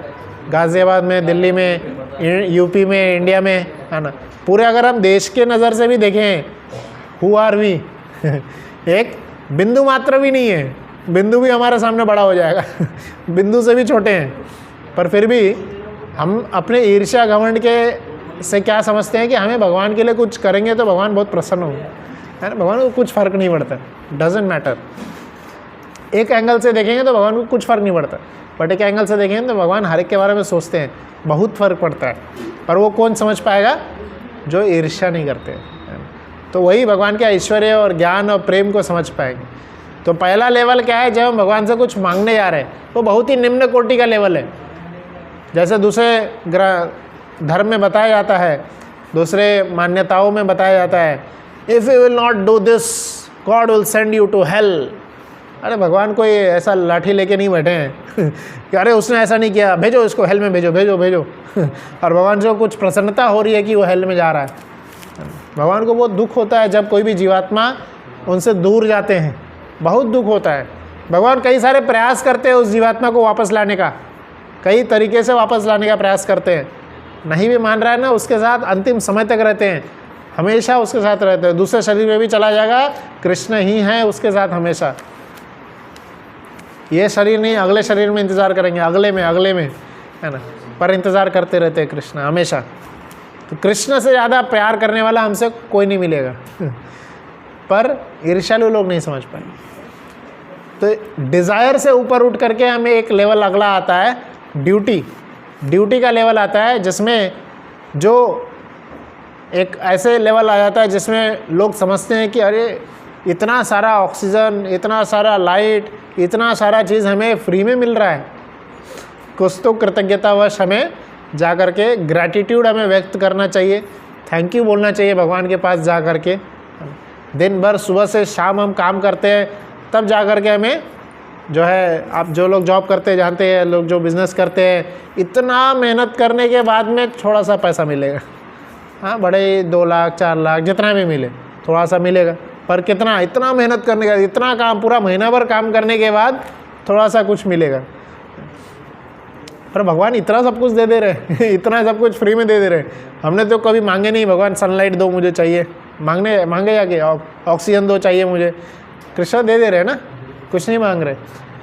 गाज़ियाबाद में, दिल्ली में, यूपी में, इंडिया में, है ना। पूरे अगर हम देश के नज़र से भी देखें, हु आर वी एक बिंदु मात्र भी नहीं है, बिंदु भी हमारे सामने बड़ा हो जाएगा बिंदु से भी छोटे हैं। पर फिर भी हम अपने ईर्ष्या घमंड के से क्या समझते हैं कि हमें भगवान के लिए कुछ करेंगे तो भगवान बहुत प्रसन्न होंगे, है ना। भगवान को कुछ फ़र्क नहीं पड़ता, डजेंट मैटर। एक एंगल से देखेंगे तो भगवान को कुछ फ़र्क नहीं पड़ता, बट एक एंगल से देखेंगे तो भगवान हर एक के बारे में सोचते हैं, बहुत फ़र्क पड़ता है। पर वो कौन समझ पाएगा? जो ईर्ष्या नहीं करते, है ना। तो वही भगवान के ऐश्वर्य और ज्ञान और प्रेम को समझ पाएंगे। तो पहला लेवल क्या है? जब हम भगवान से कुछ मांगने जा रहे हैं, वो बहुत ही निम्न कोटि का लेवल है। जैसे दूसरे धर्म में बताया जाता है, दूसरे मान्यताओं में बताया जाता है, if you will not do this god will send you to hell. अरे भगवान कोई ऐसा लाठी लेके नहीं बैठे हैं कि अरे उसने ऐसा नहीं किया, भेजो इसको हेल में, भेजो भेजो भेजो और भगवान से कुछ प्रसन्नता हो रही है कि वो हेल में जा रहा है। भगवान को बहुत दुख होता है जब कोई भी जीवात्मा उनसे दूर जाते हैं, बहुत दुख होता है। भगवान कई सारे प्रयास करते हैं उस जीवात्मा को वापस लाने का, कई तरीके से वापस लाने का प्रयास करते हैं। नहीं भी मान रहा है ना, उसके साथ अंतिम समय तक रहते हैं, हमेशा उसके साथ रहते हैं। दूसरे शरीर में भी चला जाएगा, कृष्ण ही है उसके साथ हमेशा। ये शरीर नहीं, अगले शरीर में इंतज़ार करेंगे, अगले में, है ना, पर इंतज़ार करते रहते हैं कृष्ण हमेशा। तो कृष्ण से ज़्यादा प्यार करने वाला हमसे कोई नहीं मिलेगा पर ईर्ष्यालु लोग नहीं समझ पाएंगे। तो डिज़ायर से ऊपर उठ करके हमें एक लेवल अगला आता है, ड्यूटी का लेवल आता है, जिसमें जो एक ऐसे लेवल आ जाता है जिसमें लोग समझते हैं कि अरे इतना सारा ऑक्सीजन, इतना सारा लाइट, इतना सारा चीज़ हमें फ्री में मिल रहा है, कुछ तो कृतज्ञतावश हमें जा कर के ग्रैटिट्यूड हमें व्यक्त करना चाहिए, थैंक यू बोलना चाहिए भगवान के पास जा कर के। दिन भर सुबह से शाम हम काम करते हैं, तब जा कर के हमें जो है, आप जो लोग जॉब करते जानते हैं, लोग जो बिज़नेस करते हैं, इतना मेहनत करने के बाद में थोड़ा सा पैसा मिलेगा। हाँ, बड़े 2 लाख 4 लाख जितना भी मिले थोड़ा सा मिलेगा, पर कितना, इतना मेहनत करने के बाद, इतना काम, पूरा महीना भर काम करने के बाद थोड़ा सा कुछ मिलेगा। पर भगवान इतना सब कुछ दे दे रहे इतना सब कुछ फ्री में दे दे रहे। हमने तो कभी मांगे नहीं, भगवान सनलाइट दो मुझे चाहिए, मांगे जाके ऑक्सीजन दो चाहिए मुझे, कृष्ण दे दे रहे ना, कुछ नहीं मांग रहे।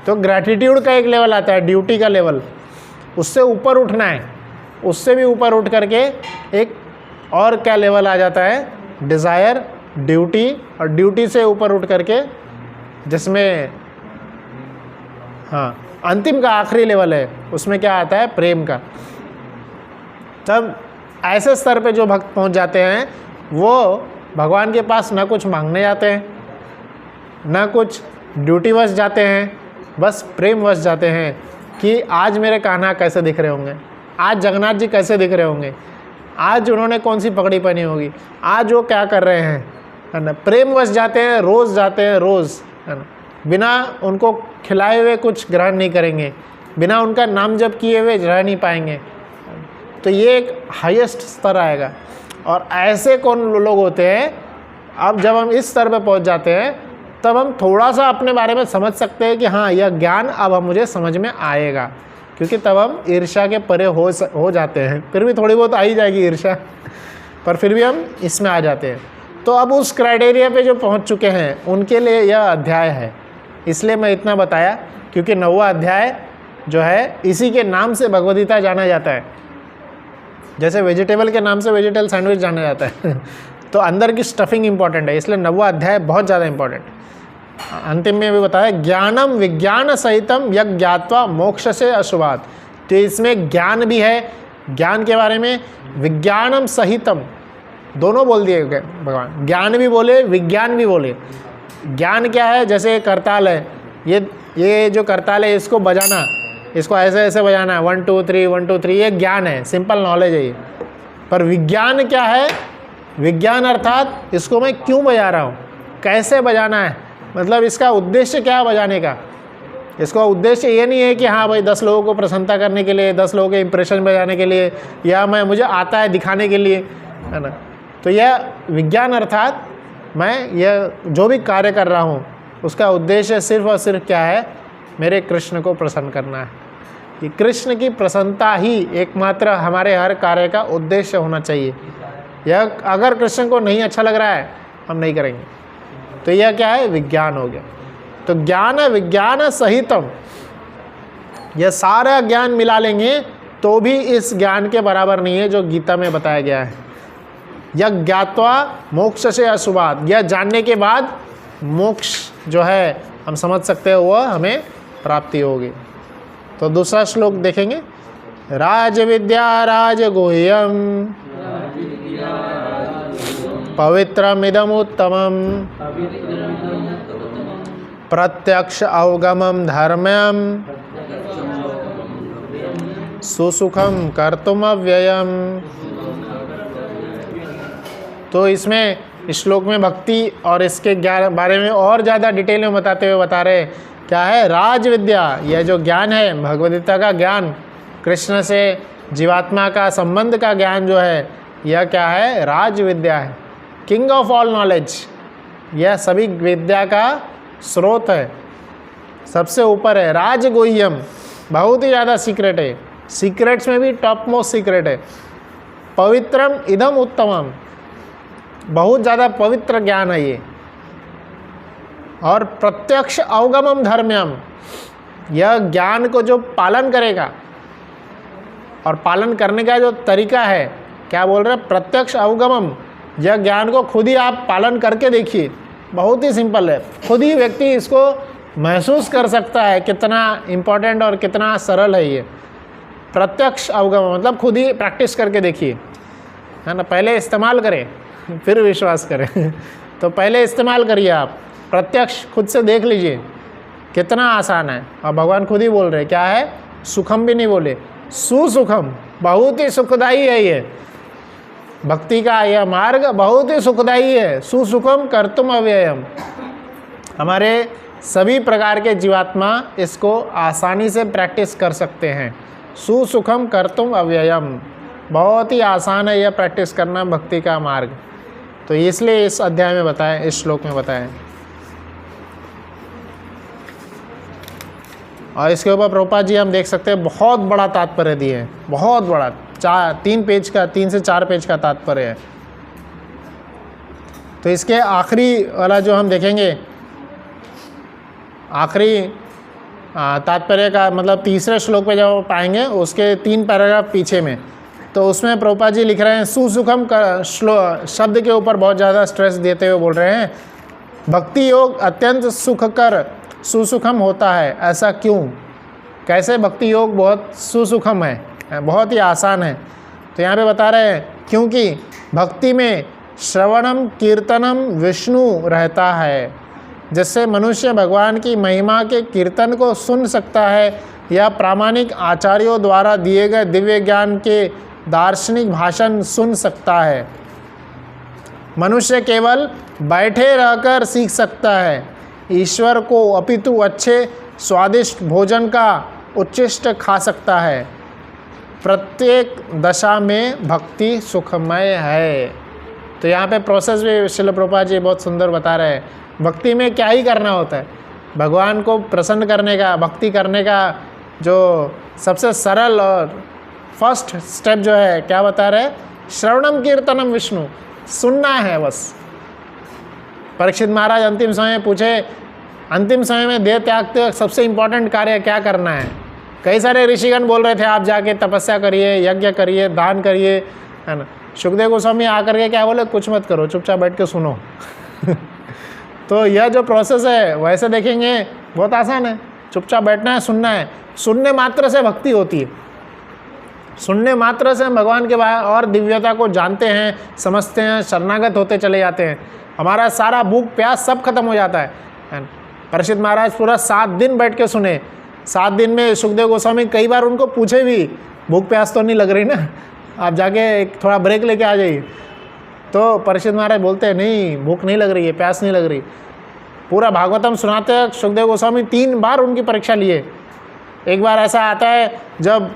तो ग्रैटिट्यूड का एक लेवल आता है, ड्यूटी का लेवल, उससे ऊपर उठना है, उससे भी ऊपर उठ करके एक और क्या लेवल आ जाता है, डिज़ायर, ड्यूटी, और ड्यूटी से ऊपर उठ करके जिसमें हाँ अंतिम का आखिरी लेवल है, उसमें क्या आता है, प्रेम का। तब ऐसे स्तर पे जो भक्त पहुंच जाते हैं वो भगवान के पास ना कुछ मांगने जाते हैं, ना कुछ ड्यूटीवश जाते हैं, बस प्रेमवश जाते हैं कि आज मेरे कान्हा कैसे दिख रहे होंगे, आज जगन्नाथ जी कैसे दिख रहे होंगे, आज उन्होंने कौन सी पगड़ी पहनी होगी, आज वो क्या कर रहे हैं, है ना। प्रेमवश जाते हैं, रोज़ जाते हैं, रोज़, है ना। बिना उनको खिलाए हुए कुछ ग्रहण नहीं करेंगे, बिना उनका नाम जप किए हुए रह नहीं पाएंगे। तो ये एक हाईएस्ट स्तर आएगा। और ऐसे कौन लोग होते हैं, अब जब हम इस स्तर पे पहुंच जाते हैं तब हम थोड़ा सा अपने बारे में समझ सकते हैं कि हाँ यह ज्ञान अब हम मुझे समझ में आएगा, क्योंकि तब हम ईर्ष्या के परे हो जाते हैं। फिर भी थोड़ी बहुत आ ही जाएगी ईर्ष्या, पर फिर भी हम इसमें आ जाते हैं। तो अब उस क्राइटेरिया पे जो पहुंच चुके हैं उनके लिए यह अध्याय है। इसलिए मैं इतना बताया क्योंकि 9वां अध्याय जो है इसी के नाम से भगवद्गीता जाना जाता है, जैसे वेजिटेबल के नाम से वेजिटेबल सैंडविच जाना जाता है तो अंदर की स्टफिंग इंपॉर्टेंट है, इसलिए 9वां अध्याय बहुत ज़्यादा इंपॉर्टेंट। अंतिम में भी बताया ज्ञानम विज्ञान सहितम यज्ञ ज्ञात्वा मोक्ष से अशुभात। तो इसमें ज्ञान भी है, ज्ञान के बारे में, विज्ञानम सहितम दोनों बोल दिए भगवान, ज्ञान भी बोले विज्ञान भी बोले। ज्ञान क्या है, जैसे करताल है, ये जो करताल है इसको बजाना, इसको ऐसे ऐसे बजाना है, 1 2 3 1 2 3, ये ज्ञान है, सिंपल नॉलेज है ये। पर विज्ञान क्या है, विज्ञान अर्थात इसको मैं क्यों बजा रहा हूँ, कैसे बजाना है, मतलब इसका उद्देश्य क्या है बजाने का। इसका उद्देश्य ये नहीं है कि हाँ भाई 10 लोगों को प्रसन्नता करने के लिए, 10 लोगों के इंप्रेशन बजाने के लिए, या मुझे आता है दिखाने के लिए, है ना। तो यह विज्ञान अर्थात मैं यह जो भी कार्य कर रहा हूँ उसका उद्देश्य सिर्फ और सिर्फ क्या है, मेरे कृष्ण को प्रसन्न करना है। कि कृष्ण की प्रसन्नता ही एकमात्र हमारे हर कार्य का उद्देश्य होना चाहिए। यह अगर कृष्ण को नहीं अच्छा लग रहा है हम नहीं करेंगे, तो यह क्या है, विज्ञान हो गया। तो ज्ञान विज्ञान सहितम, यह सारा ज्ञान मिला लेंगे तो भी इस ज्ञान के बराबर नहीं है जो गीता में बताया गया है। यह ज्ञात्वा मोक्ष से अशुभात, यह जानने के बाद मोक्ष जो है हम समझ सकते हैं वह हमें प्राप्ति होगी। तो दूसरा श्लोक देखेंगे, राज विद्या राज गुह्यम पवित्रमिदम उत्तमम प्रत्यक्ष अवगमम धर्म्यम सुसुखम कर्तुम अव्ययम। तो इसमें इस श्लोक में भक्ति और इसके बारे में और ज़्यादा डिटेल में बताते हुए बता रहे क्या है, राज विद्या, यह जो ज्ञान है भगवद्गीता का ज्ञान, कृष्ण से जीवात्मा का संबंध का ज्ञान जो है, यह क्या है, राज विद्या है, किंग ऑफ ऑल नॉलेज। यह सभी विद्या का स्रोत है, सबसे ऊपर है। राज गुह्यम, बहुत ही ज़्यादा सीक्रेट है, सीक्रेट्स में भी टॉप मोस्ट सीक्रेट है। पवित्रम इदम उत्तमम, बहुत ज़्यादा पवित्र ज्ञान है ये। और प्रत्यक्ष अवगमम धर्म्यम, यह ज्ञान को जो पालन करेगा, और पालन करने का जो तरीका है, क्या बोल रहे हैं, प्रत्यक्ष अवगमम, यह ज्ञान को खुद ही आप पालन करके देखिए, बहुत ही सिंपल है। खुद ही व्यक्ति इसको महसूस कर सकता है कितना इम्पोर्टेंट और कितना सरल है ये। प्रत्यक्ष अवगमन मतलब खुद ही प्रैक्टिस करके देखिए, है ना। पहले इस्तेमाल करें फिर विश्वास करें तो पहले इस्तेमाल करिए आप, प्रत्यक्ष खुद से देख लीजिए कितना आसान है। और भगवान खुद ही बोल रहे क्या है, सुखम भी नहीं बोले, सुसुखम, बहुत ही सुखदायी है ये भक्ति का यह मार्ग, बहुत ही सुखदायी है। सुसुखम कर्तुम अव्ययम, हमारे सभी प्रकार के जीवात्मा इसको आसानी से प्रैक्टिस कर सकते हैं। सुसुखम कर्तुम अव्ययम, बहुत ही आसान है यह प्रैक्टिस करना भक्ति का मार्ग। तो इसलिए इस अध्याय में बताया, इस श्लोक में बताया। और इसके ऊपर प्रभुपाद जी हम देख सकते हैं बहुत बड़ा तात्पर्य दिए हैं, बहुत बड़ा, 3 से 4 पेज का तात्पर्य है। तो इसके आखिरी वाला जो हम देखेंगे, आखिरी तात्पर्य का मतलब तीसरे श्लोक पे जब पाएंगे, उसके 3 पैराग्राफ पीछे में, तो उसमें प्रभुपाद जी लिख रहे हैं, सुसुखम का शब्द के ऊपर बहुत ज़्यादा स्ट्रेस देते हुए बोल रहे हैं, भक्ति योग अत्यंत सुखकर सुसुखम होता है, ऐसा क्यों? कैसे भक्ति योग बहुत सुसुखम है, बहुत ही आसान है? तो यहाँ पे बता रहे हैं, क्योंकि भक्ति में श्रवणम कीर्तनम विष्णु रहता है, जिससे मनुष्य भगवान की महिमा के कीर्तन को सुन सकता है या प्रामाणिक आचार्यों द्वारा दिए गए दिव्य ज्ञान के दार्शनिक भाषण सुन सकता है। मनुष्य केवल बैठे रहकर सीख सकता है, ईश्वर को अपितु अच्छे स्वादिष्ट भोजन का उच्छिष्ट खा सकता है। प्रत्येक दशा में भक्ति सुखमय है। तो यहाँ पे प्रोसेस भी श्रील प्रभुपाद जी बहुत सुंदर बता रहे हैं। भक्ति में क्या ही करना होता है, भगवान को प्रसन्न करने का, भक्ति करने का जो सबसे सरल और फर्स्ट स्टेप जो है, क्या बता रहे हैं? श्रवणम कीर्तनम विष्णु, सुनना है बस। परीक्षित महाराज अंतिम समय में पूछे, अंतिम समय में देह त्यागते सबसे इम्पोर्टेंट कार्य क्या करना है? कई सारे ऋषिगण बोल रहे थे आप जाके तपस्या करिए, यज्ञ करिए, दान करिए, है ना। सुखदेव गोस्वामी आकर के क्या बोले, कुछ मत करो, चुपचाप बैठ के सुनो। तो यह जो प्रोसेस है वैसे देखेंगे बहुत आसान है, चुपचाप बैठना है, सुनना है। सुनने मात्र से भक्ति होती है, सुनने मात्र से हम भगवान के बारे और दिव्यता को जानते हैं, समझते हैं, शरणागत होते चले जाते हैं। हमारा सारा भूख प्यास सब खत्म हो जाता है ना। परीक्षित महाराज पूरा 7 दिन बैठ के सुने। 7 दिन में सुखदेव गोस्वामी कई बार उनको पूछे भी, भूख प्यास तो नहीं लग रही ना, आप जाके थोड़ा ब्रेक लेके आ जाइए। तो परीक्षित महाराज बोलते हैं नहीं, भूख नहीं लग रही है, प्यास नहीं लग रही। पूरा भागवतम सुनाते हैं सुखदेव गोस्वामी 3 बार उनकी परीक्षा लिए। एक बार ऐसा आता है जब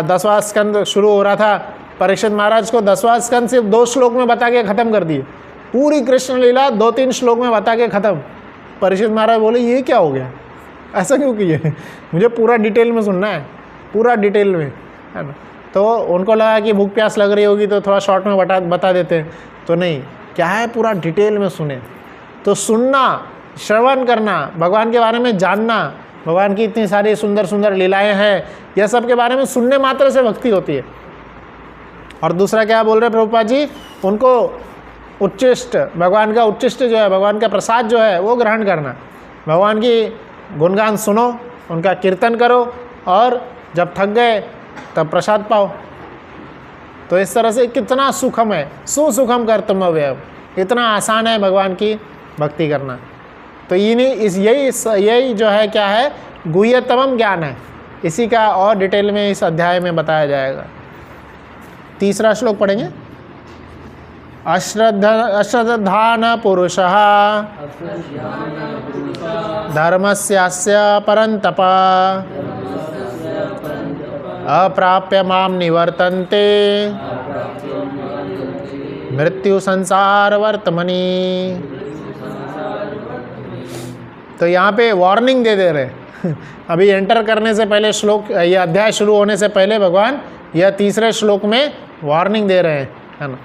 10वां स्कंद शुरू हो रहा था, परीक्षित महाराज को 10वां स्कंद सिर्फ 2 श्लोक में बता के ख़त्म कर दिए। पूरी कृष्ण लीला 2-3 श्लोक में बता के ख़त्म। परीक्षित महाराज बोले ये क्या हो गया, ऐसा क्यों किए? मुझे पूरा डिटेल में सुनना है, पूरा डिटेल में, है ना। तो उनको लगा कि भूख प्यास लग रही होगी तो थोड़ा शॉर्ट में बता देते हैं, तो नहीं, क्या है पूरा डिटेल में सुने। तो सुनना, श्रवण करना, भगवान के बारे में जानना, भगवान की इतनी सारी सुंदर सुंदर लीलाएं हैं, यह सब के बारे में सुनने मात्र से भक्ति होती है। और दूसरा क्या बोल रहे प्रभुपाद जी, उनको उच्चिष्ट, भगवान का उच्चिष्ट जो है, भगवान का प्रसाद जो है वो ग्रहण करना। भगवान की गुणगान सुनो, उनका कीर्तन करो, और जब थक गए तब प्रसाद पाओ। तो इस तरह से कितना सुखम है, सुसुखम कर्तव्य, इतना आसान है भगवान की भक्ति करना। तो यही जो है क्या है, गुह्यतम ज्ञान है। इसी का और डिटेल में इस अध्याय में बताया जाएगा। 3रा श्लोक पढ़ेंगे। अश्रद्धान पुरुषः धर्मस्यास्य परन्तप अप्राप्य माम निवर्तन्ते मृत्यु संसार वर्तमनि। तो यहाँ पे वार्निंग दे रहे अभी एंटर करने से पहले, श्लोक यह अध्याय शुरू होने से पहले भगवान यह 3रे श्लोक में वार्निंग दे रहे हैं, है ना।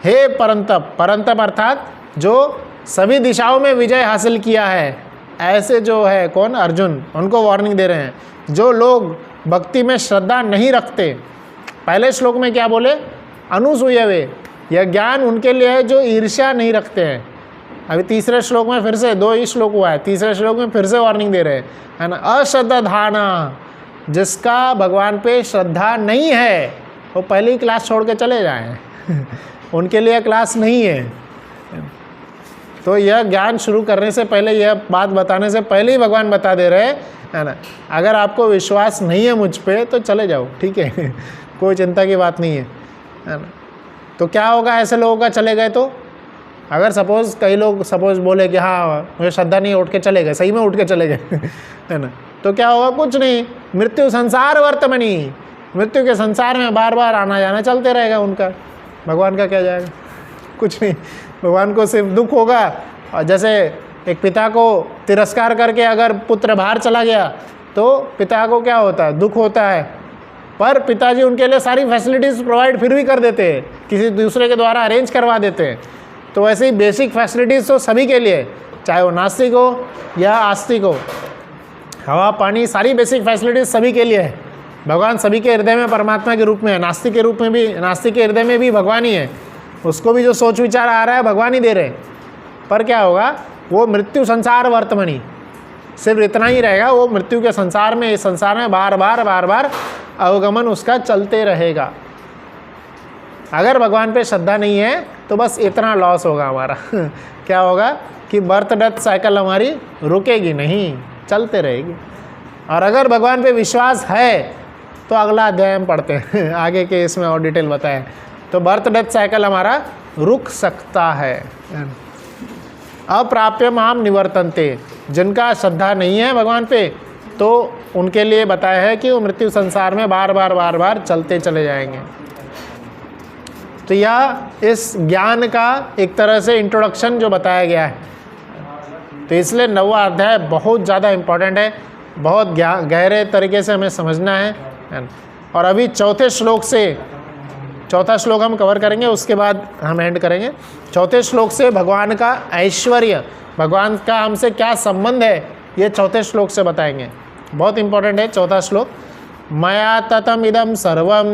हे परंतप, परंतप अर्थात जो सभी दिशाओं में विजय हासिल किया है, ऐसे जो है कौन, अर्जुन, उनको वार्निंग दे रहे हैं। जो लोग भक्ति में श्रद्धा नहीं रखते, पहले श्लोक में क्या बोले, अनुसूयवे, यह ज्ञान उनके लिए है जो ईर्ष्या नहीं रखते हैं। अभी 3रे श्लोक में फिर से 2 ही श्लोक हुआ है, 3रे श्लोक में फिर से वार्निंग दे रहे हैं, है ना। अश्रद्धाना, जिसका भगवान पे श्रद्धा नहीं है वो पहले ही क्लास छोड़ के चले जाएं उनके लिए क्लास नहीं है। तो यह ज्ञान शुरू करने से पहले, यह बात बताने से पहले ही भगवान बता दे रहे हैं, है ना। अगर आपको विश्वास नहीं है मुझ पे तो चले जाओ, ठीक है कोई चिंता की बात नहीं है ना। तो क्या होगा ऐसे लोगों का चले गए तो, अगर सपोज़ कई लोग बोले कि हाँ मुझे श्रद्धा नहीं, उठ के चले गए, सही में उठ के चले गए है ना, तो क्या होगा, कुछ नहीं, मृत्यु संसार वर्तमनी, मृत्यु के संसार में बार बार आना जाना चलते रहेगा उनका। भगवान का क्या जाएगा, कुछ नहीं, भगवान को सिर्फ दुख होगा। और जैसे एक पिता को तिरस्कार करके अगर पुत्र बाहर चला गया तो पिता को क्या होता है, दुख होता है, पर पिताजी उनके लिए सारी फैसिलिटीज़ प्रोवाइड फिर भी कर देते हैं, किसी दूसरे के द्वारा अरेंज करवा देते हैं। तो वैसे ही बेसिक फैसिलिटीज़ तो सभी के लिए, चाहे वो नास्तिक हो या आस्तिक हो, हवा पानी सारी बेसिक फैसिलिटीज़ सभी के लिए है। भगवान सभी के हृदय में परमात्मा के रूप में है, नास्तिक के रूप में भी, नास्तिक के हृदय में भी भगवान ही है, उसको भी जो सोच विचार आ रहा है भगवान ही दे रहे हैं। पर क्या होगा, वो मृत्यु संसार वर्तमनी, सिर्फ इतना ही रहेगा, वो मृत्यु के संसार में, इस संसार में बार बार अवगमन उसका चलते रहेगा। अगर भगवान पे श्रद्धा नहीं है तो बस इतना लॉस होगा हमारा क्या होगा कि बर्थ डेथ साइकिल हमारी रुकेगी नहीं, चलते रहेगी। और अगर भगवान पे विश्वास है तो अगला अध्याय हम पढ़ते हैं आगे के इसमें और डिटेल बताएं, तो बर्थ डेथ साइकिल हमारा रुक सकता है। अप्राप्य माम निवर्तन्ते, जिनका श्रद्धा नहीं है भगवान पे तो उनके लिए बताया है कि वो मृत्यु संसार में बार बार चलते चले जाएंगे। तो यह इस ज्ञान का एक तरह से इंट्रोडक्शन जो बताया गया है, तो इसलिए 9वां अध्याय बहुत ज़्यादा इम्पॉर्टेंट है, बहुत गहरे तरीके से हमें समझना है। और अभी चौथा श्लोक हम कवर करेंगे, उसके बाद हम एंड करेंगे। चौथे श्लोक से भगवान का ऐश्वर्य, भगवान का हमसे क्या संबंध है, ये चौथे श्लोक से बताएंगे। बहुत इंपॉर्टेंट है चौथा श्लोक। मया ततम इदम सर्वम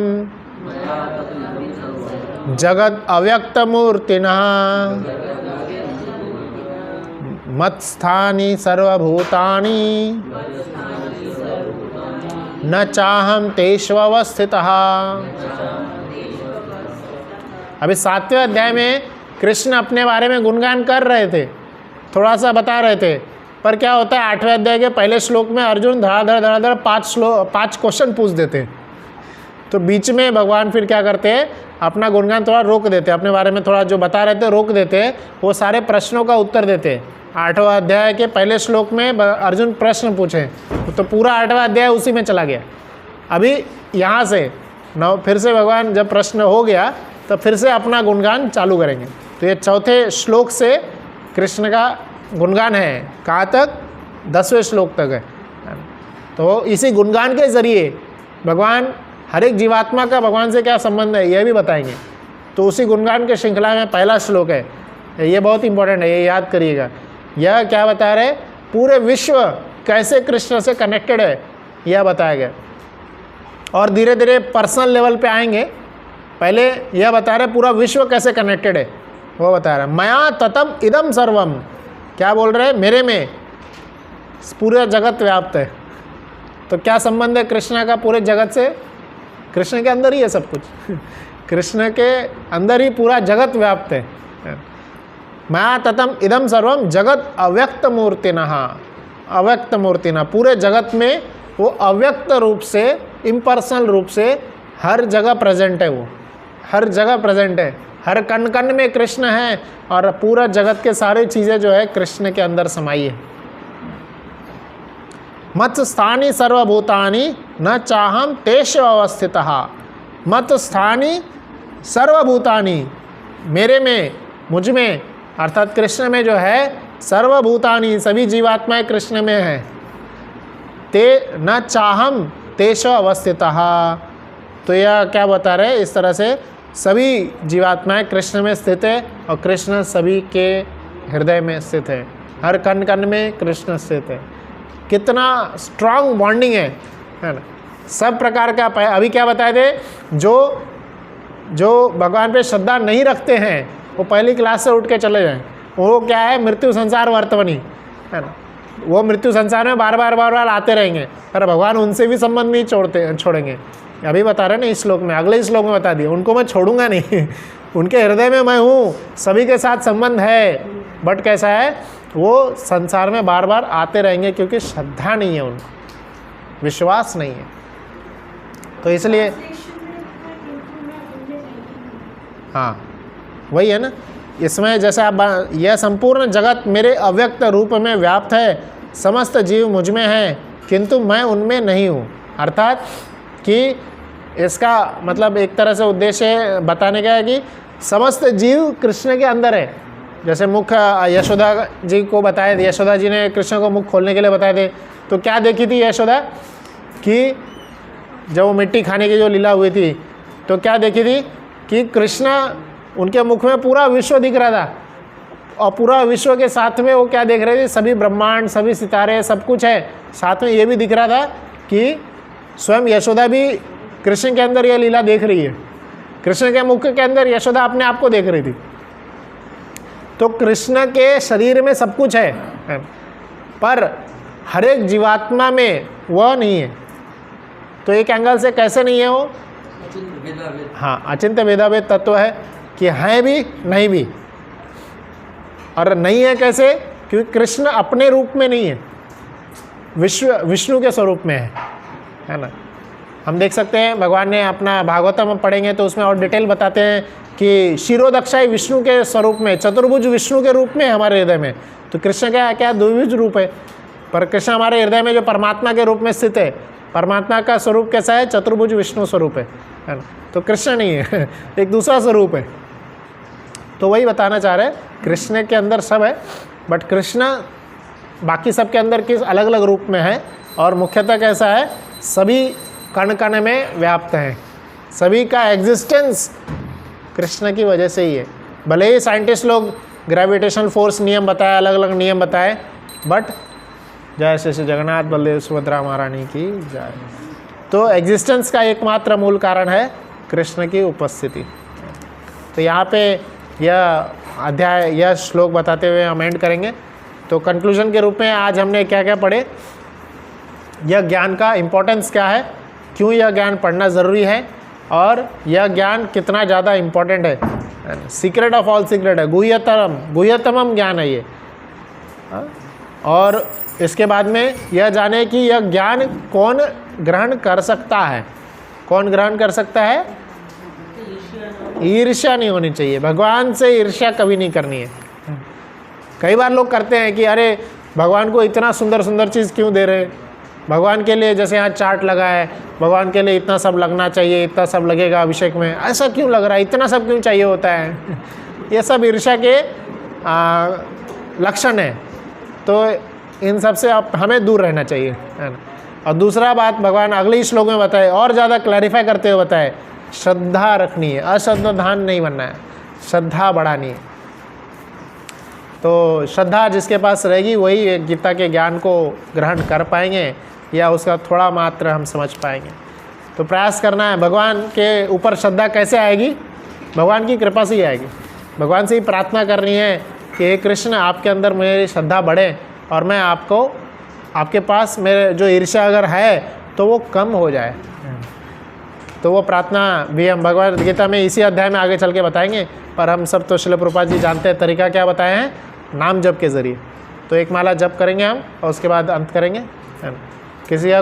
जगत अव्यक्त मूर्तिना मत्स्थानि सर्वभूतानि न चाहम तेष्वस्थितः। अभी 7वें अध्याय में कृष्ण अपने बारे में गुणगान कर रहे थे, थोड़ा सा बता रहे थे, पर क्या होता है 8वें अध्याय के पहले श्लोक में अर्जुन धड़ाधड़ 5 क्वेश्चन पूछ देते हैं। तो बीच में भगवान फिर क्या करते हैं, अपना गुणगान थोड़ा रोक देते हैं, अपने बारे में थोड़ा जो बता रहे थे रोक देते हैं, वो सारे प्रश्नों का उत्तर देते हैं। 8वां अध्याय के पहले श्लोक में अर्जुन प्रश्न पूछे, तो पूरा 8वां अध्याय उसी में चला गया। अभी यहाँ से फिर से भगवान जब प्रश्न हो गया तो फिर से अपना गुणगान चालू करेंगे। तो ये चौथे श्लोक से कृष्ण का गुणगान है, कहाँ तक, 10वें श्लोक तक है। तो इसी गुणगान के ज़रिए भगवान हर एक जीवात्मा का भगवान से क्या संबंध है यह भी बताएंगे। तो उसी गुणगान के श्रृंखला में पहला श्लोक है, ये बहुत इंपॉर्टेंट है, ये याद करिएगा। यह क्या बता रहे, पूरे विश्व कैसे कृष्ण से कनेक्टेड है यह बताया गया। और धीरे धीरे पर्सनल लेवल पे आएंगे, पहले यह बता रहे पूरा विश्व कैसे कनेक्टेड है, वो बता रहे मया ततम इदम सर्वम, क्या बोल रहे हैं, मेरे में पूरा जगत व्याप्त है। तो क्या संबंध है कृष्ण का पूरे जगत से, कृष्ण के अंदर ही है सब कुछ कृष्ण के अंदर ही पूरा जगत व्याप्त है। मया ततम इदम सर्वम जगत अव्यक्त मूर्तिना, अव्यक्त मूर्तिना, पूरे जगत में वो अव्यक्त रूप से, इम्पर्सनल रूप से हर जगह प्रेजेंट है, वो हर जगह प्रेजेंट है, हर कण कण में कृष्ण है और पूरा जगत के सारी चीज़ें जो है कृष्ण के अंदर समाई है। मत स्थानी सर्वभूतानि न चाहम तेषु अवस्थितः, मत स्थानी सर्वभूतानि, मेरे में, मुझ में, अर्थात कृष्ण में जो है, सर्वभूतानि, सभी जीवात्माएं कृष्ण में है। ते न चाहम तेषु अवस्थितः, तो यह क्या बता रहे, इस तरह से सभी जीवात्माएं कृष्ण में स्थित है और कृष्ण सभी के हृदय में स्थित है, हर कण कण में कृष्ण स्थित है। कितना स्ट्रांग बॉन्डिंग है ना, सब प्रकार का। अभी क्या बताए थे, जो भगवान पे श्रद्धा नहीं रखते हैं वो पहली क्लास से उठ के चले जाएं, वो क्या है, मृत्यु संसार वर्तमनी है ना, वो मृत्यु संसार में बार बार आते रहेंगे, पर भगवान उनसे भी संबंध नहीं छोड़ेंगे। अभी बता रहे ना इस श्लोक में, अगले श्लोक में बता दिया, उनको मैं छोड़ूंगा नहीं उनके हृदय में मैं हूँ, सभी के साथ संबंध है, बट कैसा है, वो संसार में बार बार आते रहेंगे क्योंकि श्रद्धा नहीं है उनको, विश्वास नहीं है। तो इसलिए हाँ वही है ना, इसमें जैसे आप, यह संपूर्ण जगत मेरे अव्यक्त रूप में व्याप्त है, समस्त जीव मुझ में हैं किंतु मैं उनमें नहीं हूँ। अर्थात कि इसका मतलब एक तरह से उद्देश्य बताने का है कि समस्त जीव कृष्ण के अंदर है, जैसे मुख यशोदा जी को बताए थे, यशोदा जी ने कृष्ण को मुख खोलने के लिए बताए थे, तो क्या देखी थी यशोदा कि जब वो मिट्टी खाने की जो लीला हुई थी तो क्या देखी थी कि कृष्ण उनके मुख में पूरा विश्व दिख रहा था, और पूरा विश्व के साथ में वो क्या देख रहे थे, सभी ब्रह्मांड, सभी सितारे, सब कुछ है साथ में। ये भी दिख रहा था कि स्वयं यशोदा भी कृष्ण के अंदर ये लीला देख रही है, कृष्ण के मुख के अंदर यशोदा अपने आप को देख रही थी। तो कृष्ण के शरीर में सब कुछ है, पर हर एक जीवात्मा में वह नहीं है। तो एक एंगल से कैसे नहीं है वो? हाँ, अचिंत्य भेदाभेद तत्व है कि हैं भी नहीं भी। और नहीं है कैसे? क्योंकि कृष्ण अपने रूप में नहीं है, विष्णु के स्वरूप में है ना। हम देख सकते हैं भगवान ने अपना भागवतम हम पढ़ेंगे तो उसमें और डिटेल बताते हैं कि क्षीरोदक्षाई विष्णु के स्वरूप में, चतुर्भुज विष्णु के रूप में हमारे हृदय में। तो कृष्ण क्या क्या द्विभुज रूप है, पर कृष्ण हमारे हृदय में जो परमात्मा के रूप में स्थित है, परमात्मा का स्वरूप कैसा है? चतुर्भुज विष्णु स्वरूप है ना। तो कृष्ण नहीं है एक दूसरा स्वरूप है। तो वही बताना चाह रहे हैं, कृष्ण के अंदर सब है, बट कृष्ण बाकी सब के अंदर किस अलग अलग रूप में है, और मुख्यतः कैसा है? सभी कण कण में व्याप्त हैं, सभी का एग्जिस्टेंस कृष्ण की वजह से ही है। भले ही साइंटिस्ट लोग ग्रेविटेशनल फोर्स नियम बताए, अलग अलग नियम बताए, बट जय श्री श्री जगन्नाथ बलदेव सुभद्रा महारानी की जय। तो एग्जिस्टेंस का एकमात्र मूल कारण है कृष्ण की उपस्थिति। तो यहाँ पे यह अध्याय, यह श्लोक बताते हुए हम एंड करेंगे। तो कंक्लूजन के रूप में आज हमने क्या क्या पढ़े, यह ज्ञान का इम्पोर्टेंस क्या है, क्यों यह ज्ञान पढ़ना ज़रूरी है, और यह ज्ञान कितना ज़्यादा इम्पोर्टेंट है। सीक्रेट ऑफ ऑल सीक्रेट है, गुह्यतमम ज्ञान है ये। और इसके बाद में यह जाने कि यह ज्ञान कौन ग्रहण कर सकता है, कौन ग्रहण कर सकता है? ईर्ष्या नहीं होनी चाहिए, भगवान से ईर्ष्या कभी नहीं करनी है। कई बार लोग करते हैं कि अरे भगवान को इतना सुंदर सुंदर चीज़ क्यों दे रहे, भगवान के लिए जैसे यहाँ चार्ट लगा है, भगवान के लिए इतना सब लगना चाहिए, इतना सब लगेगा अभिषेक में, ऐसा क्यों लग रहा है, इतना सब क्यों चाहिए होता है ये सब ईर्ष्या के लक्षण है। तो इन सब से आप हमें दूर रहना चाहिए, है ना। और दूसरा बात भगवान अगले श्लोक में बताए, और ज़्यादा क्लैरिफाई करते हुए बताए, श्रद्धा रखनी है, अश्रद्धान नहीं बनना है, श्रद्धा बढ़ानी है। तो श्रद्धा जिसके पास रहेगी वही गीता के ज्ञान को ग्रहण कर पाएंगे, या उसका थोड़ा मात्र हम समझ पाएंगे। तो प्रयास करना है। भगवान के ऊपर श्रद्धा कैसे आएगी? भगवान की कृपा से ही आएगी। भगवान से ही प्रार्थना करनी है कि हे कृष्ण, आपके अंदर मेरी श्रद्धा बढ़े, और मैं आपको, आपके पास मेरे जो ईर्ष्या अगर है तो वो कम हो जाए। तो वो प्रार्थना भी हम भगवद गीता में इसी अध्याय में आगे चल के बताएंगे। पर हम सब तो श्रील प्रभुपाद जी जानते हैं तरीका क्या बताए हैं, नाम जप के ज़रिए। तो एक माला जप करेंगे हम, और उसके बाद अंत करेंगे। किसी का